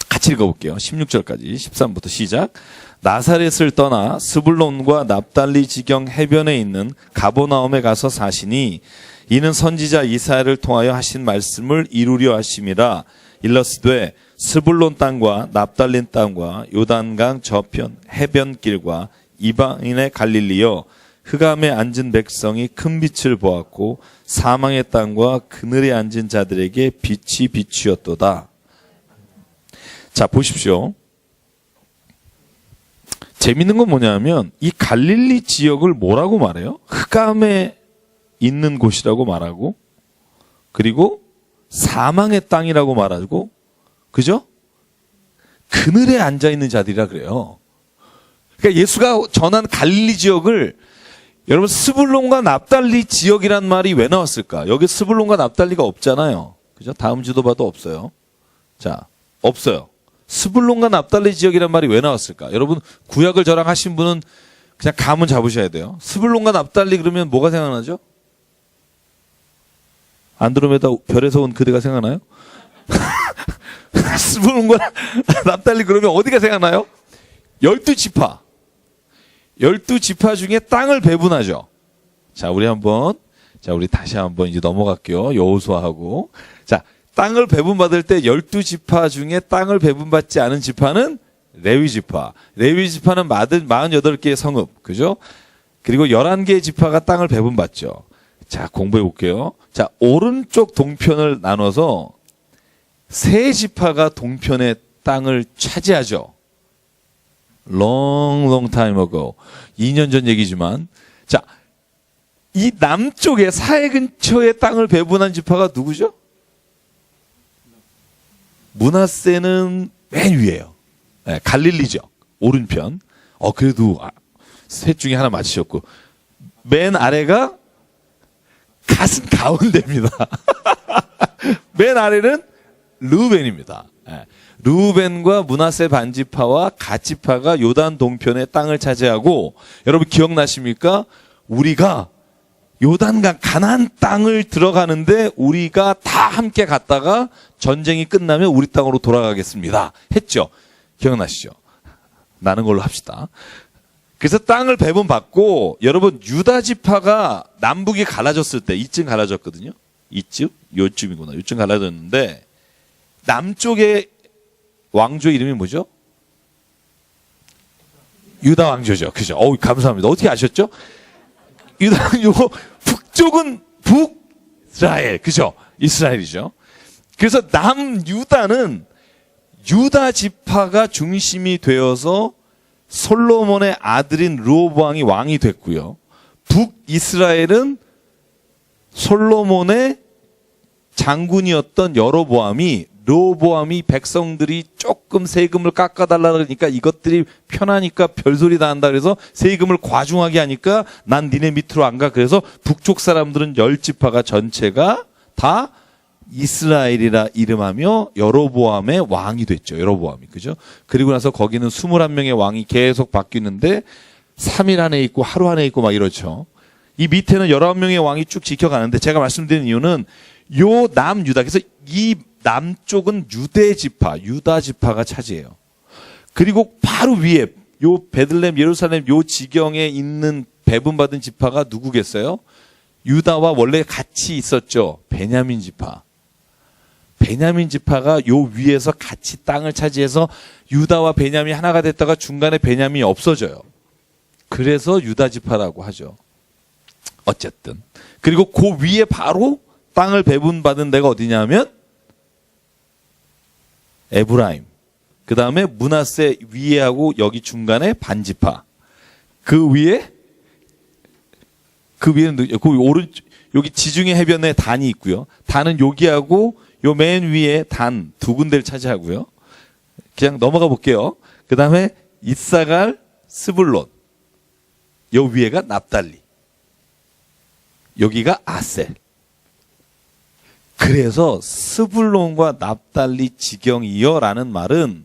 Speaker 1: 같이 읽어볼게요. 16절까지 13부터 시작. 나사렛을 떠나 스불론과 납달리 지경 해변에 있는 가버나움에 가서 사시니 이는 선지자 이사야를 통하여 하신 말씀을 이루려 하심이라. 일러스되 스불론 땅과 납달린 땅과 요단강 저편 해변길과 이방인의 갈릴리여 흑암에 앉은 백성이 큰 빛을 보았고 사망의 땅과 그늘에 앉은 자들에게 빛이 비추었도다. 자, 보십시오. 재밌는 건 뭐냐면 이 갈릴리 지역을 뭐라고 말해요? 흑암에 있는 곳이라고 말하고, 그리고 사망의 땅이라고 말하고, 그죠? 그늘에 앉아 있는 자들이라 그래요. 그러니까 예수가 전한 갈릴리 지역을, 여러분 스불론과 납달리 지역이란 말이 왜 나왔을까? 여기 스불론과 납달리가 없잖아요. 그죠? 다음 주도 봐도 없어요. 자, 없어요. 스불론과 납달리 지역이란 말이 왜 나왔을까? 여러분 구약을 저랑 하신 분은 그냥 감은 잡으셔야 돼요. 스불론과 납달리 그러면 뭐가 생각나죠? 안드로메다 별에서 온 그대가 생각나요? 스불론과 납달리 그러면 어디가 생각나요? 12지파. 12지파 중에 땅을 배분하죠. 자, 우리 다시 한번 이제 넘어갈게요. 여호수아하고. 자, 땅을 배분받을 때 12지파 중에 땅을 배분받지 않은 지파는 레위지파. 레위지파는 48개의 성읍. 그죠? 그리고 11개의 지파가 땅을 배분받죠. 자, 공부해 볼게요. 자, 오른쪽 동편을 나눠서 3지파가 동편의 땅을 차지하죠. long time ago. 2년 전 얘기지만. 자, 이 남쪽에 사해 근처의 땅을 배분한 지파가 누구죠? 므낫세는 맨 위에요. 네, 갈릴리죠. 오른편. 그래도 셋 중에 하나 맞으셨고. 맨 아래가 가슴 가운데입니다. 맨 아래는 르우벤입니다. 네. 르우벤과 므낫세 반지파와 갓지파가 요단 동편의 땅을 차지하고, 여러분 기억나십니까? 우리가 요단강 가나안 땅을 들어가는데 우리가 다 함께 갔다가 전쟁이 끝나면 우리 땅으로 돌아가겠습니다 했죠. 기억나시죠? 나는 걸로 합시다. 그래서 땅을 배분받고, 여러분 유다 지파가 남북이 갈라졌을 때 이쯤 갈라졌거든요. 이쯤? 요쯤이구나. 요쯤 갈라졌는데 남쪽의 왕조 이름이 뭐죠? 유다 왕조죠. 그죠? 감사합니다. 어떻게 아셨죠? 유다, 요거 북쪽은 북이스라엘. 그죠? 이스라엘이죠. 그래서 남유다는 유다 지파가 중심이 되어서 솔로몬의 아들인 르호보암이 왕이 됐고요. 북이스라엘은 솔로몬의 장군이었던 여로보암이, 르호보암이 백성들이 조금 세금을 깎아달라 그러니까 이것들이 편하니까 별소리 다 한다 그래서 세금을 과중하게 하니까 난 니네 밑으로 안 가. 그래서 북쪽 사람들은 10지파가 전체가 다 이스라엘이라 이름하며 여로보암의 왕이 됐죠. 여로보암이. 그죠? 그리고 나서 거기는 21명의 왕이 계속 바뀌는데 3일 안에 있고 하루 안에 있고 막 이렇죠. 이 밑에는 19명의 왕이 쭉 지켜가는데, 제가 말씀드린 이유는 요 남유다, 그래서 이 남쪽은 유대 지파, 유다 지파가 차지해요. 그리고 바로 위에 요 베들레헴, 예루살렘 요 지경에 있는 배분받은 지파가 누구겠어요? 유다와 원래 같이 있었죠. 베냐민 지파. 베냐민 지파가 요 위에서 같이 땅을 차지해서 유다와 베냐민이 하나가 됐다가 중간에 베냐민이 없어져요. 그래서 유다 지파라고 하죠. 어쨌든. 그리고 그 위에 바로 땅을 배분받은 데가 어디냐면 에브라임. 그 다음에 므낫세 위에 하고 여기 중간에 반지파. 그 위에는 그 오른쪽, 여기 지중해 해변에 단이 있고요. 단은 여기하고 요 맨 위에 단 두 군데를 차지하고요. 그냥 넘어가 볼게요. 그 다음에 이사갈, 스불론. 요 위에가 납달리. 여기가 아셀. 그래서 스불론과 납달리 지경이여라는 말은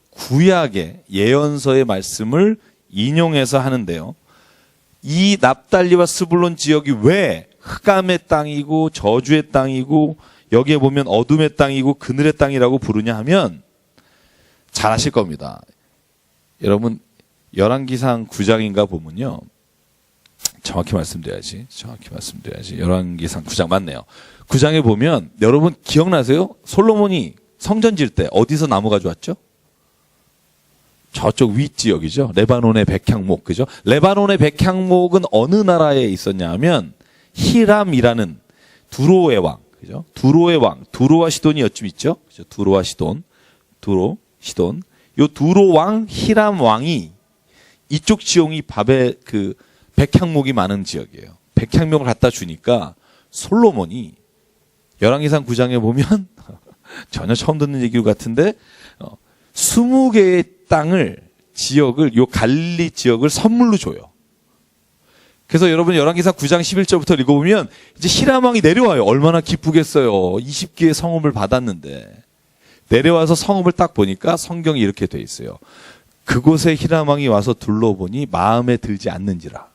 Speaker 1: 구약의 예언서의 말씀을 인용해서 하는데요. 이 납달리와 스불론 지역이 왜 흑암의 땅이고 저주의 땅이고 여기에 보면 어둠의 땅이고 그늘의 땅이라고 부르냐 하면 잘 아실 겁니다. 여러분 열왕기상 9장인가 보면요. 정확히 말씀드려야지. 열왕기상 9장 맞네요. 9장에 보면 여러분 기억나세요? 솔로몬이 성전 지을 때 어디서 나무 가져왔죠? 저쪽 윗지역이죠. 레바논의 백향목. 그죠? 레바논의 백향목은 어느 나라에 있었냐 하면 히람이라는 두로의 왕. 그죠? 두로의 왕. 두로와 시돈이 여쯤 있죠? 그죠? 두로와 시돈. 시돈. 요 두로 왕, 히람 왕이 이쪽 지형이 백향목이 많은 지역이에요. 백향목을 갖다 주니까 솔로몬이 열왕기상 9장에 보면 전혀 처음 듣는 얘기 같은데 20개의 지역을 요 갈릴리 지역을 선물로 줘요. 그래서 여러분 열왕기상 9장 11절부터 읽어보면 이제 히람 왕이 내려와요. 얼마나 기쁘겠어요. 20개의 성읍을 받았는데 내려와서 성읍을 딱 보니까 성경이 이렇게 돼 있어요. 그곳에 히람 왕이 와서 둘러보니 마음에 들지 않는지라.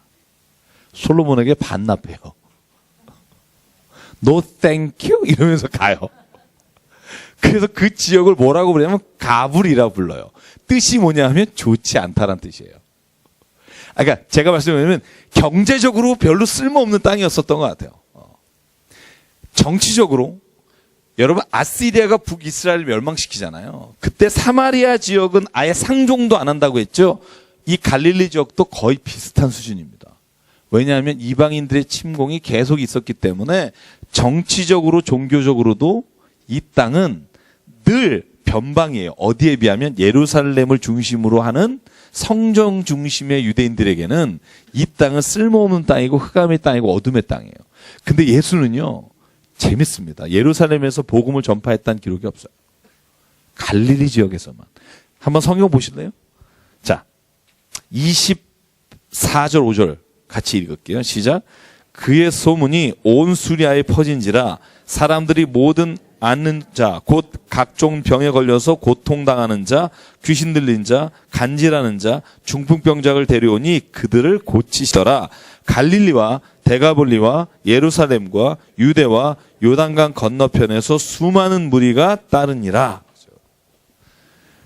Speaker 1: 솔로몬에게 반납해요. No thank you 이러면서 가요. 그래서 그 지역을 뭐라고 부르냐면 가불이라 불러요. 뜻이 뭐냐 하면 좋지 않다란 뜻이에요. 그러니까 제가 말씀드리면 경제적으로 별로 쓸모없는 땅이었었던 것 같아요. 정치적으로 여러분 아시리아가 북이스라엘을 멸망시키잖아요. 그때 사마리아 지역은 아예 상종도 안 한다고 했죠. 이 갈릴리 지역도 거의 비슷한 수준입니다. 왜냐하면 이방인들의 침공이 계속 있었기 때문에 정치적으로 종교적으로도 이 땅은 늘 변방이에요. 어디에 비하면 예루살렘을 중심으로 하는 성정 중심의 유대인들에게는 이 땅은 쓸모없는 땅이고 흑암의 땅이고 어둠의 땅이에요. 근데 예수는요, 재밌습니다. 예루살렘에서 복음을 전파했다는 기록이 없어요. 갈릴리 지역에서만. 한번 성경 보실래요? 자, 24절 5절 같이 읽을게요. 시작. 그의 소문이 온 수리아에 퍼진지라 사람들이 모든 앓는 자, 곧 각종 병에 걸려서 고통당하는 자, 귀신 들린 자, 간질하는 자, 중풍병자를 데려오니 그들을 고치시더라. 갈릴리와 데가볼리와 예루살렘과 유대와 요단강 건너편에서 수많은 무리가 따르니라.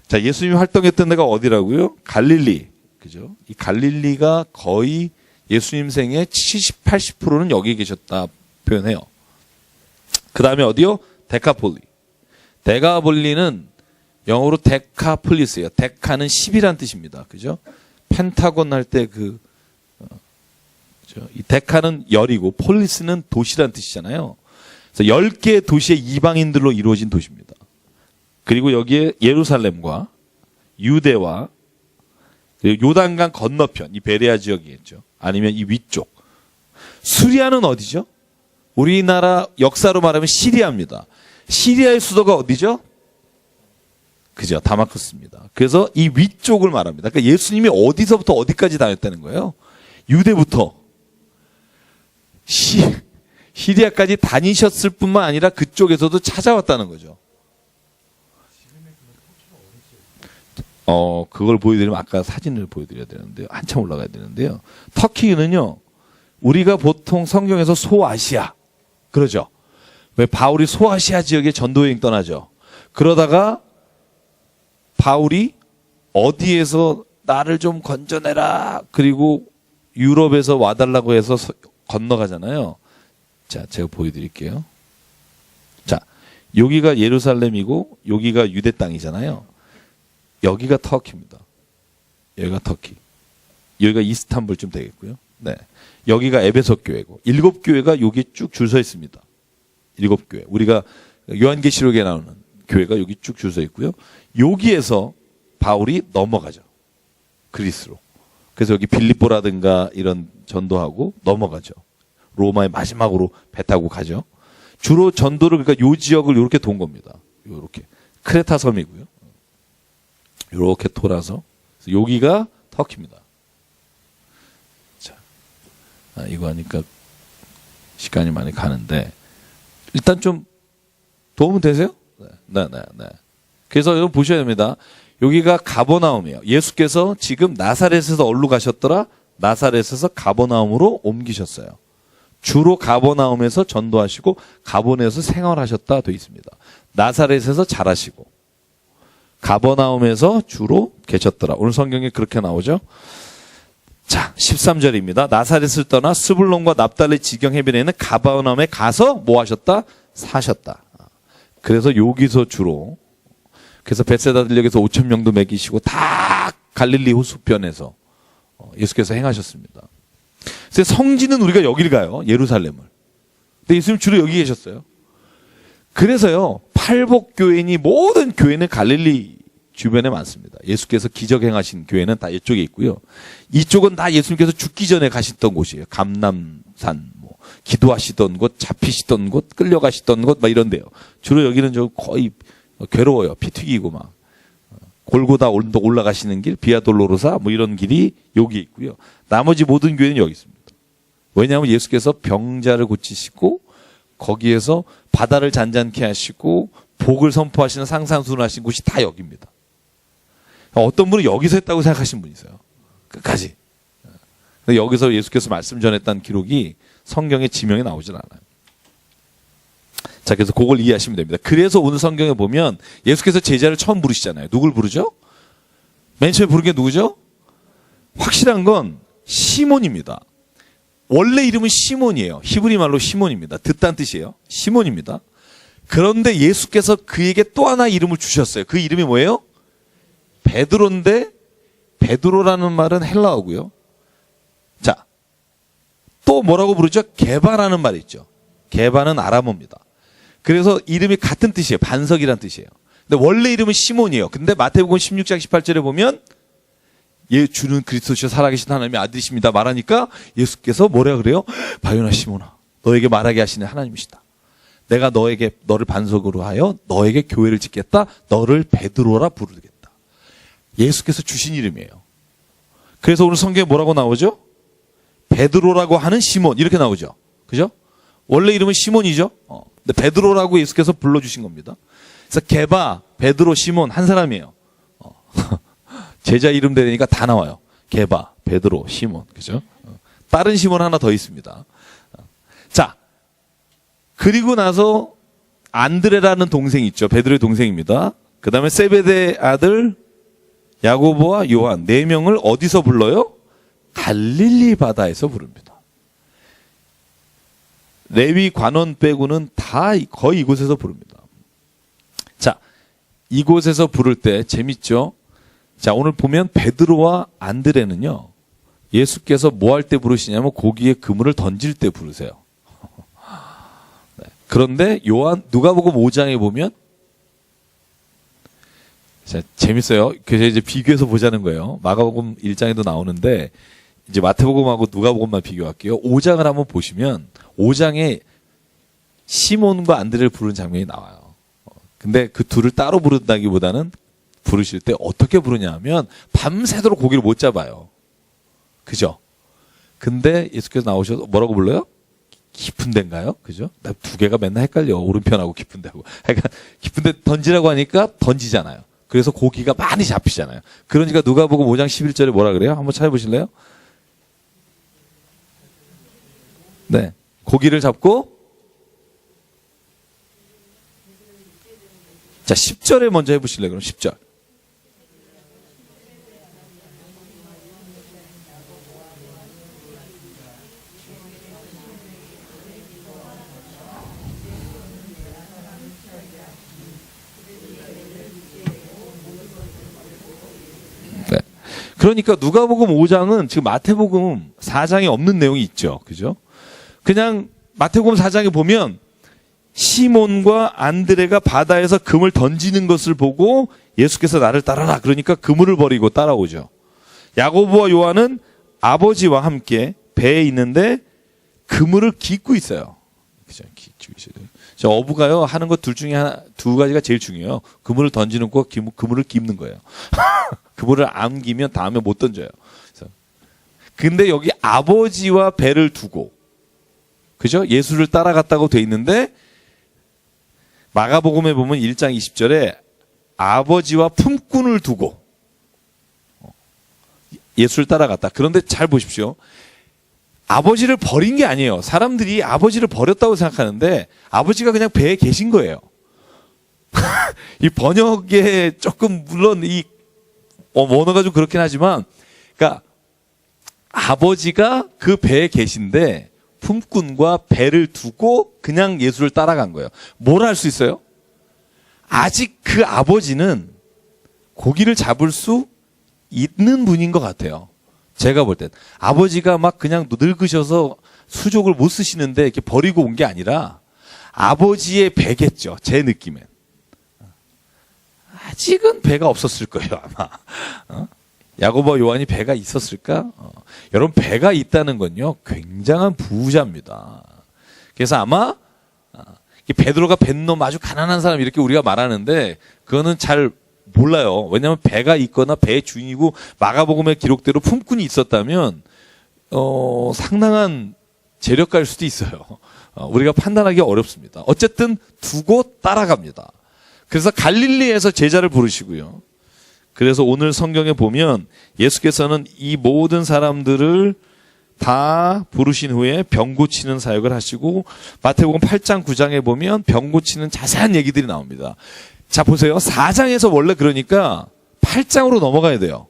Speaker 1: 자, 예수님이 활동했던 데가 어디라고요? 갈릴리. 그죠? 이 갈릴리가 거의 예수님 생의 70, 80%는 여기 계셨다 표현해요. 그 다음에 어디요? 데카폴리. 데가볼리는 영어로 데카폴리스예요. 데카는 10이란 뜻입니다. 그죠? 펜타곤 할 때 이 데카는 열이고 폴리스는 도시란 뜻이잖아요. 그래서 10개의 도시의 이방인들로 이루어진 도시입니다. 그리고 여기에 예루살렘과 유대와 요단강 건너편, 이 베레아 지역이겠죠. 아니면 이 위쪽. 수리아는 어디죠? 우리나라 역사로 말하면 시리아입니다. 시리아의 수도가 어디죠? 그죠? 다마스커스입니다. 그래서 이 위쪽을 말합니다. 그러니까 예수님이 어디서부터 어디까지 다녔다는 거예요? 유대부터 시리아까지 다니셨을 뿐만 아니라 그쪽에서도 찾아왔다는 거죠. 그걸 보여드리면 아까 사진을 보여드려야 되는데요. 한참 올라가야 되는데요. 터키는요, 우리가 보통 성경에서 소아시아, 그러죠. 왜 바울이 소아시아 지역에 전도여행 떠나죠. 그러다가 바울이 어디에서 나를 좀 건져내라. 그리고 유럽에서 와달라고 해서 건너가잖아요. 자, 제가 보여드릴게요. 자, 여기가 예루살렘이고 여기가 유대 땅이잖아요. 여기가 터키입니다. 여기가 터키. 여기가 이스탄불쯤 되겠고요. 네. 여기가 에베소 교회고 7교회가 여기 쭉 줄 서 있습니다. 7교회. 우리가 요한계시록에 나오는 교회가 여기 쭉 줄 서 있고요. 여기에서 바울이 넘어가죠. 그리스로. 그래서 여기 빌립보라든가 이런 전도하고 넘어가죠. 로마의 마지막으로 배 타고 가죠. 주로 전도를 그러니까 요 지역을 이렇게 돈 겁니다. 이렇게 크레타 섬이고요. 이렇게 돌아서 여기가 터키입니다. 자, 이거 하니까 시간이 많이 가는데 일단 좀 도움 되세요? 네. 그래서 여러분 보셔야 됩니다. 여기가 가버나움이에요. 예수께서 지금 나사렛에서 어디로 가셨더라? 나사렛에서 가버나움으로 옮기셨어요. 주로 가버나움에서 전도하시고 가버나움에서 생활하셨다 되어 있습니다. 나사렛에서 자라시고 가버나움에서 주로 계셨더라. 오늘 성경에 그렇게 나오죠. 자, 13절입니다. 나사렛을 떠나 스불론과 납달리 지경 해변에 있는 가버나움에 가서 뭐 하셨다? 사셨다. 그래서 여기서 주로 그래서 벳세다 들녘에서 5,000명도 먹이시고 다 갈릴리 호수변에서 예수께서 행하셨습니다. 그래서 성지는 우리가 여기를 가요. 예루살렘을. 근데 예수님 주로 여기 계셨어요. 그래서요, 팔복교회니 모든 교회는 갈릴리 주변에 많습니다. 예수께서 기적 행하신 교회는 다 이쪽에 있고요. 이쪽은 다 예수님께서 죽기 전에 가셨던 곳이에요. 감람산, 기도하시던 곳, 잡히시던 곳, 끌려가시던 곳, 막 이런데요. 주로 여기는 저 거의 괴로워요. 피 튀기고 막. 골고다 언덕 올라가시는 길, 비아돌로로사, 이런 길이 여기 있고요. 나머지 모든 교회는 여기 있습니다. 왜냐하면 예수께서 병자를 고치시고, 거기에서 바다를 잔잔케 하시고, 복을 선포하시는 상상순하신 곳이 다 여기입니다. 어떤 분은 여기서 했다고 생각하시는 분이 있어요. 끝까지. 근데 여기서 예수께서 말씀 전했다는 기록이 성경에 지명에 나오질 않아요. 자, 그래서 그걸 이해하시면 됩니다. 그래서 오늘 성경에 보면 예수께서 제자를 처음 부르시잖아요. 누굴 부르죠? 맨 처음에 부른 게 누구죠? 확실한 건 시몬입니다. 원래 이름은 시몬이에요. 히브리 말로 시몬입니다. 듣다는 뜻이에요. 시몬입니다. 그런데 예수께서 그에게 또 하나 이름을 주셨어요. 그 이름이 뭐예요? 베드로인데 베드로라는 말은 헬라어고요. 자, 또 뭐라고 부르죠? 게바라는 말이 있죠. 게바는 아람어입니다. 그래서 이름이 같은 뜻이에요. 반석이란 뜻이에요. 근데 원래 이름은 시몬이에요. 근데 마태복음 16장 18절에 보면 주는 그리스도시요 살아계신 하나님의 아들이십니다 말하니까 예수께서 뭐라 그래요? 바요나 시몬아, 너에게 말하게 하시는 하나님이시다. 내가 너를 반석으로 하여 너에게 교회를 짓겠다. 너를 베드로라 부르겠다. 예수께서 주신 이름이에요. 그래서 오늘 성경에 뭐라고 나오죠? 베드로라고 하는 시몬 이렇게 나오죠. 그죠? 원래 이름은 시몬이죠. 근데 베드로라고 예수께서 불러주신 겁니다. 그래서 게바, 베드로, 시몬 한 사람이에요. 제자 이름 되니까 다 나와요. 게바, 베드로, 시몬. 그죠? 다른 시몬 하나 더 있습니다. 자, 그리고 나서 안드레라는 동생이 있죠. 베드로의 동생입니다. 그 다음에 세베대 아들 야고보와 요한 네 명을 어디서 불러요? 갈릴리 바다에서 부릅니다. 레위 관원 빼고는 다 거의 이곳에서 부릅니다. 자, 이곳에서 부를 때 재밌죠? 자, 오늘 보면 베드로와 안드레는요, 예수께서 뭐 할 때 부르시냐면 고기에 그물을 던질 때 부르세요. 네. 그런데 누가복음 5장에 보면, 자, 재밌어요. 그래서 이제 비교해서 보자는 거예요. 마가복음 1장에도 나오는데, 이제 마태복음하고 누가복음만 비교할게요. 5장을 한번 보시면 5장에 시몬과 안드레를 부르는 장면이 나와요. 근데 그 둘을 따로 부른다기보다는 부르실 때 어떻게 부르냐 하면 밤새도록 고기를 못 잡아요. 그죠? 근데 예수께서 나오셔서 뭐라고 불러요? 깊은 데인가요? 그죠? 나 두 개가 맨날 헷갈려. 오른편하고 깊은 데하고. 그러니까 깊은 데 던지라고 하니까 던지잖아요. 그래서 고기가 많이 잡히잖아요. 그러니까 누가복음 5장 11절에 뭐라 그래요? 한번 찾아보실래요? 네. 고기를 잡고, 자, 10절에 먼저 해보실래요? 그럼 10절. 네. 그러니까 누가복음 5장은 지금 마태복음 4장에 없는 내용이 있죠. 그죠? 그냥 마태복음 4장에 보면 시몬과 안드레가 바다에서 금을 던지는 것을 보고 예수께서 나를 따라라. 그러니까 그물을 버리고 따라오죠. 야고보와 요한은 아버지와 함께 배에 있는데 그물을 깃고 있어요. 그죠? 저 어부가요 하는 것 둘 중에 두 가지가 제일 중요해요. 그물을 던지는 거, 그물을 깁는 거예요. 그물을 안 기면 다음에 못 던져요. 근데 여기 아버지와 배를 두고, 그죠? 예수를 따라갔다고 돼 있는데 마가복음에 보면 1장 20절에 아버지와 품꾼을 두고 예수를 따라갔다. 그런데 잘 보십시오. 아버지를 버린 게 아니에요. 사람들이 아버지를 버렸다고 생각하는데 아버지가 그냥 배에 계신 거예요. 이 번역에 조금 물론 이 언어가 좀 그렇긴 하지만, 그러니까 아버지가 그 배에 계신데 품꾼과 배를 두고 그냥 예수를 따라간 거예요. 뭘 할 수 있어요? 아직 그 아버지는 고기를 잡을 수 있는 분인 것 같아요. 제가 볼 땐. 아버지가 막 그냥 늙으셔서 수족을 못 쓰시는데 이렇게 버리고 온 게 아니라 아버지의 배겠죠. 제 느낌엔. 아직은 배가 없었을 거예요, 아마. 야고보와 요한이 배가 있었을까? 여러분, 배가 있다는 건요, 굉장한 부자입니다. 그래서 아마 베드로가 뱃놈 아주 가난한 사람 이렇게 우리가 말하는데 그거는 잘 몰라요. 왜냐하면 배가 있거나 배의 주인이고 마가복음의 기록대로 품꾼이 있었다면 상당한 재력가일 수도 있어요. 우리가 판단하기 어렵습니다. 어쨌든 두고 따라갑니다. 그래서 갈릴리에서 제자를 부르시고요. 그래서 오늘 성경에 보면 예수께서는 이 모든 사람들을 다 부르신 후에 병 고치는 사역을 하시고 마태복음 8장 9장에 보면 병 고치는 자세한 얘기들이 나옵니다. 자, 보세요. 4장에서 원래 그러니까 8장으로 넘어가야 돼요.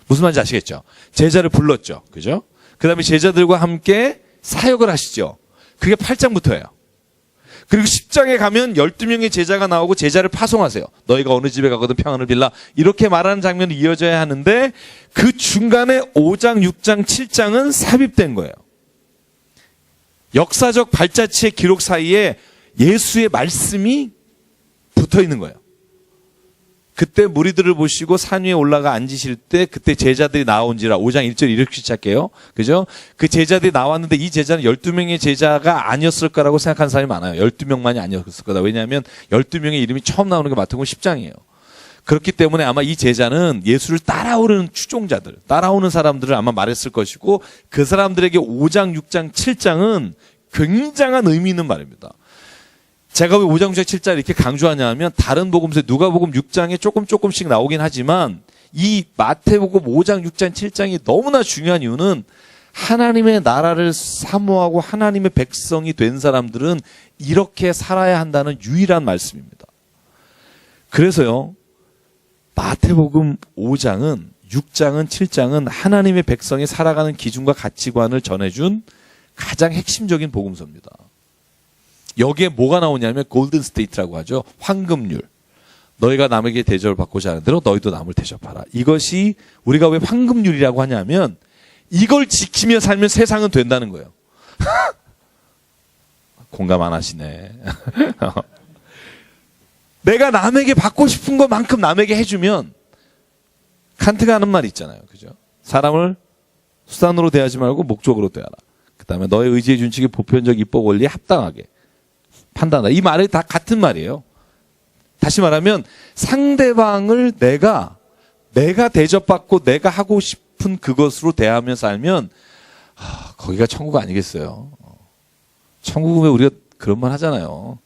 Speaker 1: 무슨 말인지 아시겠죠? 제자를 불렀죠. 그죠? 그 다음에 제자들과 함께 사역을 하시죠. 그게 8장부터예요. 그리고 10장에 가면 12명의 제자가 나오고 제자를 파송하세요. 너희가 어느 집에 가거든 평안을 빌라. 이렇게 말하는 장면이 이어져야 하는데 그 중간에 5장, 6장, 7장은 삽입된 거예요. 역사적 발자취의 기록 사이에 예수의 말씀이 붙어 있는 거예요. 그때 무리들을 보시고 산 위에 올라가 앉으실 때 그때 제자들이 나온지라 5장 1절 이렇게 시작해요. 그죠? 그 제자들이 나왔는데 이 제자는 12명의 제자가 아니었을 거라고 생각하는 사람이 많아요. 12명만이 아니었을 거다. 왜냐하면 12명의 이름이 처음 나오는 게 마태복음 10장이에요. 그렇기 때문에 아마 이 제자는 예수를 따라오는 추종자들, 따라오는 사람들을 아마 말했을 것이고 그 사람들에게 5장, 6장, 7장은 굉장한 의미 있는 말입니다. 제가 왜 5장, 6장, 7장 이렇게 강조하냐 하면 다른 복음서에 누가복음 6장에 조금씩 나오긴 하지만 이 마태복음 5장, 6장, 7장이 너무나 중요한 이유는 하나님의 나라를 사모하고 하나님의 백성이 된 사람들은 이렇게 살아야 한다는 유일한 말씀입니다. 그래서요, 마태복음 5장은 6장은 7장은 하나님의 백성이 살아가는 기준과 가치관을 전해준 가장 핵심적인 복음서입니다. 여기에 뭐가 나오냐면 골든 스테이트라고 하죠. 황금률. 너희가 남에게 대접을 받고자 하는 대로 너희도 남을 대접하라. 이것이 우리가 왜 황금률이라고 하냐면 이걸 지키며 살면 세상은 된다는 거예요. 공감 안 하시네. 내가 남에게 받고 싶은 것만큼 남에게 해주면 칸트가 하는 말이 있잖아요. 그죠? 사람을 수단으로 대하지 말고 목적으로 대하라. 그 다음에 너의 의지의 준칙이 보편적 입법 원리에 합당하게 판단하라. 이 말이 다 같은 말이에요. 다시 말하면 상대방을 내가 대접받고 내가 하고 싶은 그것으로 대하며 살면 거기가 천국 아니겠어요. 천국에 우리가 그런 말 하잖아요.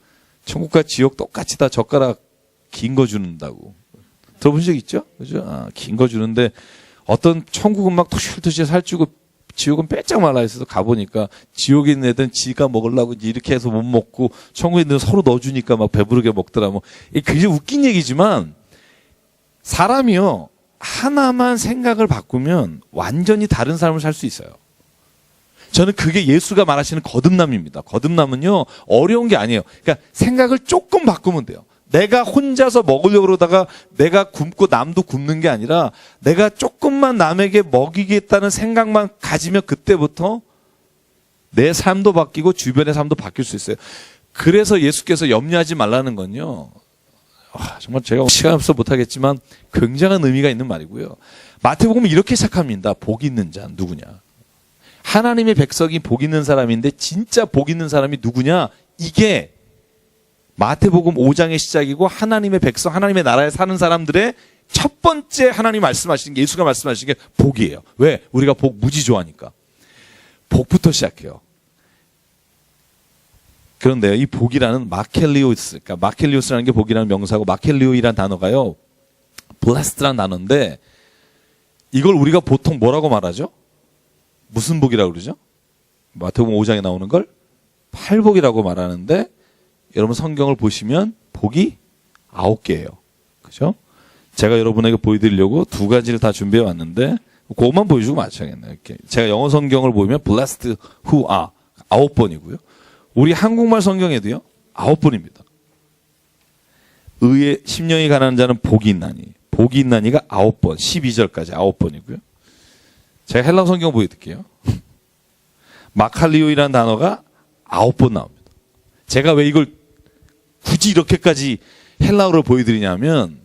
Speaker 1: 천국과 지옥 똑같이 다 젓가락 긴 거 준다고. 들어본 적 있죠? 그죠? 긴 거 주는데 어떤 천국은 막 토실토실 살찌고 지옥은 빼짝 말라 있어서 가보니까 지옥에 있는 애들은 지가 먹으려고 이렇게 해서 못 먹고 천국에 있는 애들은 서로 넣어주니까 막 배부르게 먹더라. 뭐. 이게 굉장히 웃긴 얘기지만 사람이요. 하나만 생각을 바꾸면 완전히 다른 삶을 살 수 있어요. 저는 그게 예수가 말하시는 거듭남입니다. 거듭남은요, 어려운 게 아니에요. 그러니까 생각을 조금 바꾸면 돼요. 내가 혼자서 먹으려고 그러다가 내가 굶고 남도 굶는 게 아니라 내가 조금만 남에게 먹이겠다는 생각만 가지면 그때부터 내 삶도 바뀌고 주변의 삶도 바뀔 수 있어요. 그래서 예수께서 염려하지 말라는 건요. 정말 제가 시간 없어 못하겠지만 굉장한 의미가 있는 말이고요. 마태복음은 이렇게 시작합니다. 복 있는 자 누구냐. 하나님의 백성이 복 있는 사람인데 진짜 복 있는 사람이 누구냐. 이게 마태복음 5장의 시작이고 하나님의 백성, 하나님의 나라에 사는 사람들의 첫 번째 하나님 말씀하시는 게 예수가 말씀하시는 게 복이에요. 왜? 우리가 복 무지 좋아하니까. 복부터 시작해요. 그런데요, 이 복이라는 마켈리오스, 그러니까 마켈리오스라는 게 복이라는 명사고 마켈리오이라는 단어가요, blessed라는 단어인데 이걸 우리가 보통 뭐라고 말하죠? 무슨 복이라고 그러죠? 마태복음 5장에 나오는 걸 팔복이라고 말하는데 여러분 성경을 보시면 복이 9개예요. 그죠? 제가 여러분에게 보여드리려고 두 가지를 다 준비해 왔는데 그것만 보여주고 마쳐야겠네요. 이렇게. 제가 영어 성경을 보면 blessed who are 9번이고요. 우리 한국말 성경에도요 9번입니다. 의에 심령이 가난한 자는 복이 있나니. 복이 있나니가 9번, 12절까지 9번이고요. 제가 헬라어 성경 보여드릴게요. 마칼리오이라는 단어가 9번 나옵니다. 제가 왜 이걸 굳이 이렇게까지 헬라어를 보여드리냐면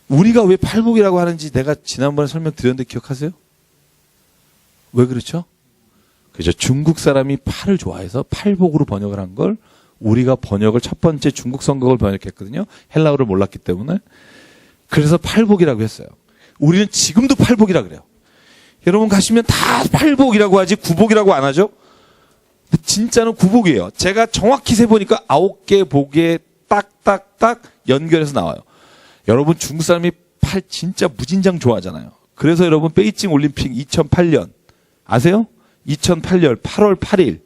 Speaker 1: 우리가 왜 팔복이라고 하는지 내가 지난번에 설명드렸는데 기억하세요? 왜 그렇죠? 그죠? 중국 사람이 팔을 좋아해서 팔복으로 번역을 한 걸 우리가 번역을 첫 번째 중국 성경을 번역했거든요. 헬라어를 몰랐기 때문에. 그래서 팔복이라고 했어요. 우리는 지금도 팔복이라 그래요. 여러분 가시면 다 팔복이라고 하지 구복이라고 안 하죠? 근데 진짜는 구복이에요. 제가 정확히 세보니까 9개 복에 딱딱딱 연결해서 나와요. 여러분 중국 사람이 팔 진짜 무진장 좋아하잖아요. 그래서 여러분 베이징 올림픽 2008년 아세요? 2008년 8월 8일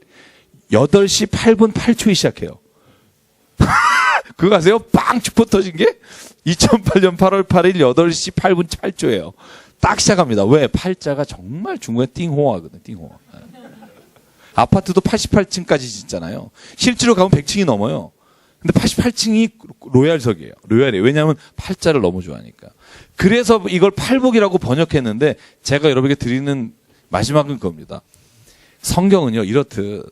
Speaker 1: 8시 8분 8초에 시작해요. 그거 아세요? 빵 슈퍼 터진 게 2008년 8월 8일 8시 8분 8초예요. 딱 시작합니다. 왜? 팔자가 정말 중국에 띵호화거든. 띵호화. 아파트도 88층까지 짓잖아요. 실제로 가면 100층이 넘어요. 근데 88층이 로얄석이에요. 로얄이에요. 왜냐하면 팔자를 너무 좋아하니까. 그래서 이걸 팔복이라고 번역했는데 제가 여러분에게 드리는 마지막은 겁니다. 성경은요 이렇듯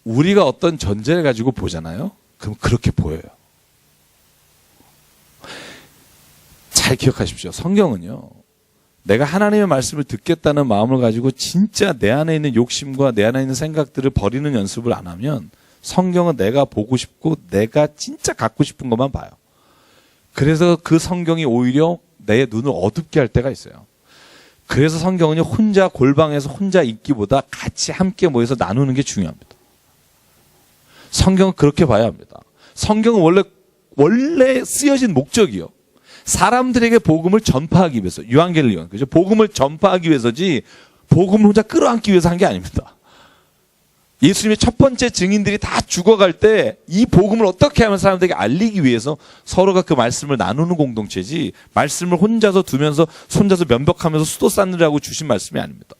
Speaker 1: 우리가 어떤 전제를 가지고 보잖아요. 그럼 그렇게 보여요. 잘 기억하십시오. 성경은요, 내가 하나님의 말씀을 듣겠다는 마음을 가지고 진짜 내 안에 있는 욕심과 내 안에 있는 생각들을 버리는 연습을 안 하면 성경은 내가 보고 싶고 내가 진짜 갖고 싶은 것만 봐요. 그래서 그 성경이 오히려 내 눈을 어둡게 할 때가 있어요. 그래서 성경은요, 혼자 골방에서 혼자 읽기보다 같이 함께 모여서 나누는 게 중요합니다. 성경은 그렇게 봐야 합니다. 성경은 원래 쓰여진 목적이요, 사람들에게 복음을 전파하기 위해서, 유한겔리온, 그죠? 복음을 전파하기 위해서지 복음을 혼자 끌어안기 위해서 한 게 아닙니다. 예수님의 첫 번째 증인들이 다 죽어갈 때 이 복음을 어떻게 하면 사람들에게 알리기 위해서 서로가 그 말씀을 나누는 공동체지, 말씀을 혼자서 두면서 손자서 면벽하면서 수도 쌓느라고 주신 말씀이 아닙니다.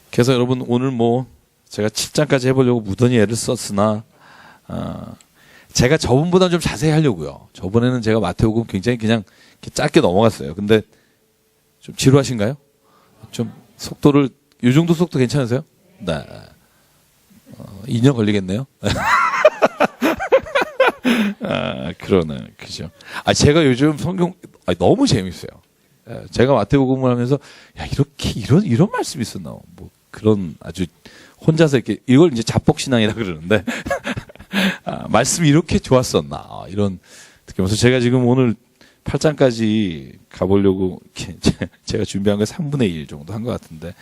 Speaker 1: 그래서 여러분, 오늘 제가 7장까지 해보려고 무던히 애를 썼으나 제가 저번보다 좀 자세히 하려고요. 저번에는 제가 마태복음 굉장히 그냥 이렇게 짧게 넘어갔어요. 근데 좀 지루하신가요? 좀 속도를, 이 정도 속도 괜찮으세요? 네. 2년 걸리겠네요. 그러네. 그죠. 제가 요즘 성경, 너무 재밌어요. 제가 마태복음을 하면서, 이런 말씀이 있었나. 그런 아주 혼자서 이렇게, 이걸 이제 자뻑신앙이라 그러는데, 말씀이 이렇게 좋았었나. 이런 느낌에서 제가 지금 오늘 8장까지 가보려고, 제가 준비한 게 3분의 1 정도 한 것 같은데,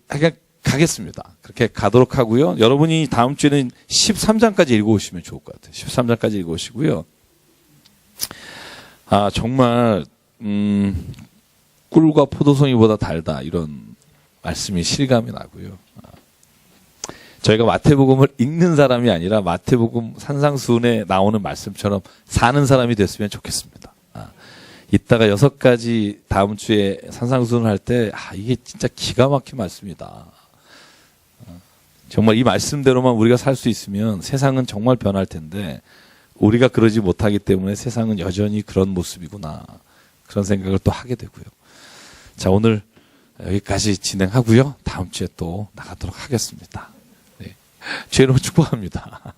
Speaker 1: 그냥 가겠습니다. 그렇게 가도록 하고요. 여러분이 다음 주에는 13장까지 읽어오시면 좋을 것 같아요. 13장까지 읽어오시고요. 정말 꿀과 포도송이보다 달다, 이런 말씀이 실감이 나고요. 저희가 마태복음을 읽는 사람이 아니라 마태복음 산상수훈에 나오는 말씀처럼 사는 사람이 됐으면 좋겠습니다. 이따가 6가지 다음 주에 산상수훈을 할 때, 이게 진짜 기가 막힌 말씀이다. 정말 이 말씀대로만 우리가 살 수 있으면 세상은 정말 변할 텐데, 우리가 그러지 못하기 때문에 세상은 여전히 그런 모습이구나. 그런 생각을 또 하게 되고요. 자, 오늘 여기까지 진행하고요. 다음 주에 또 나가도록 하겠습니다. 네. 주의 이름으로 축복합니다.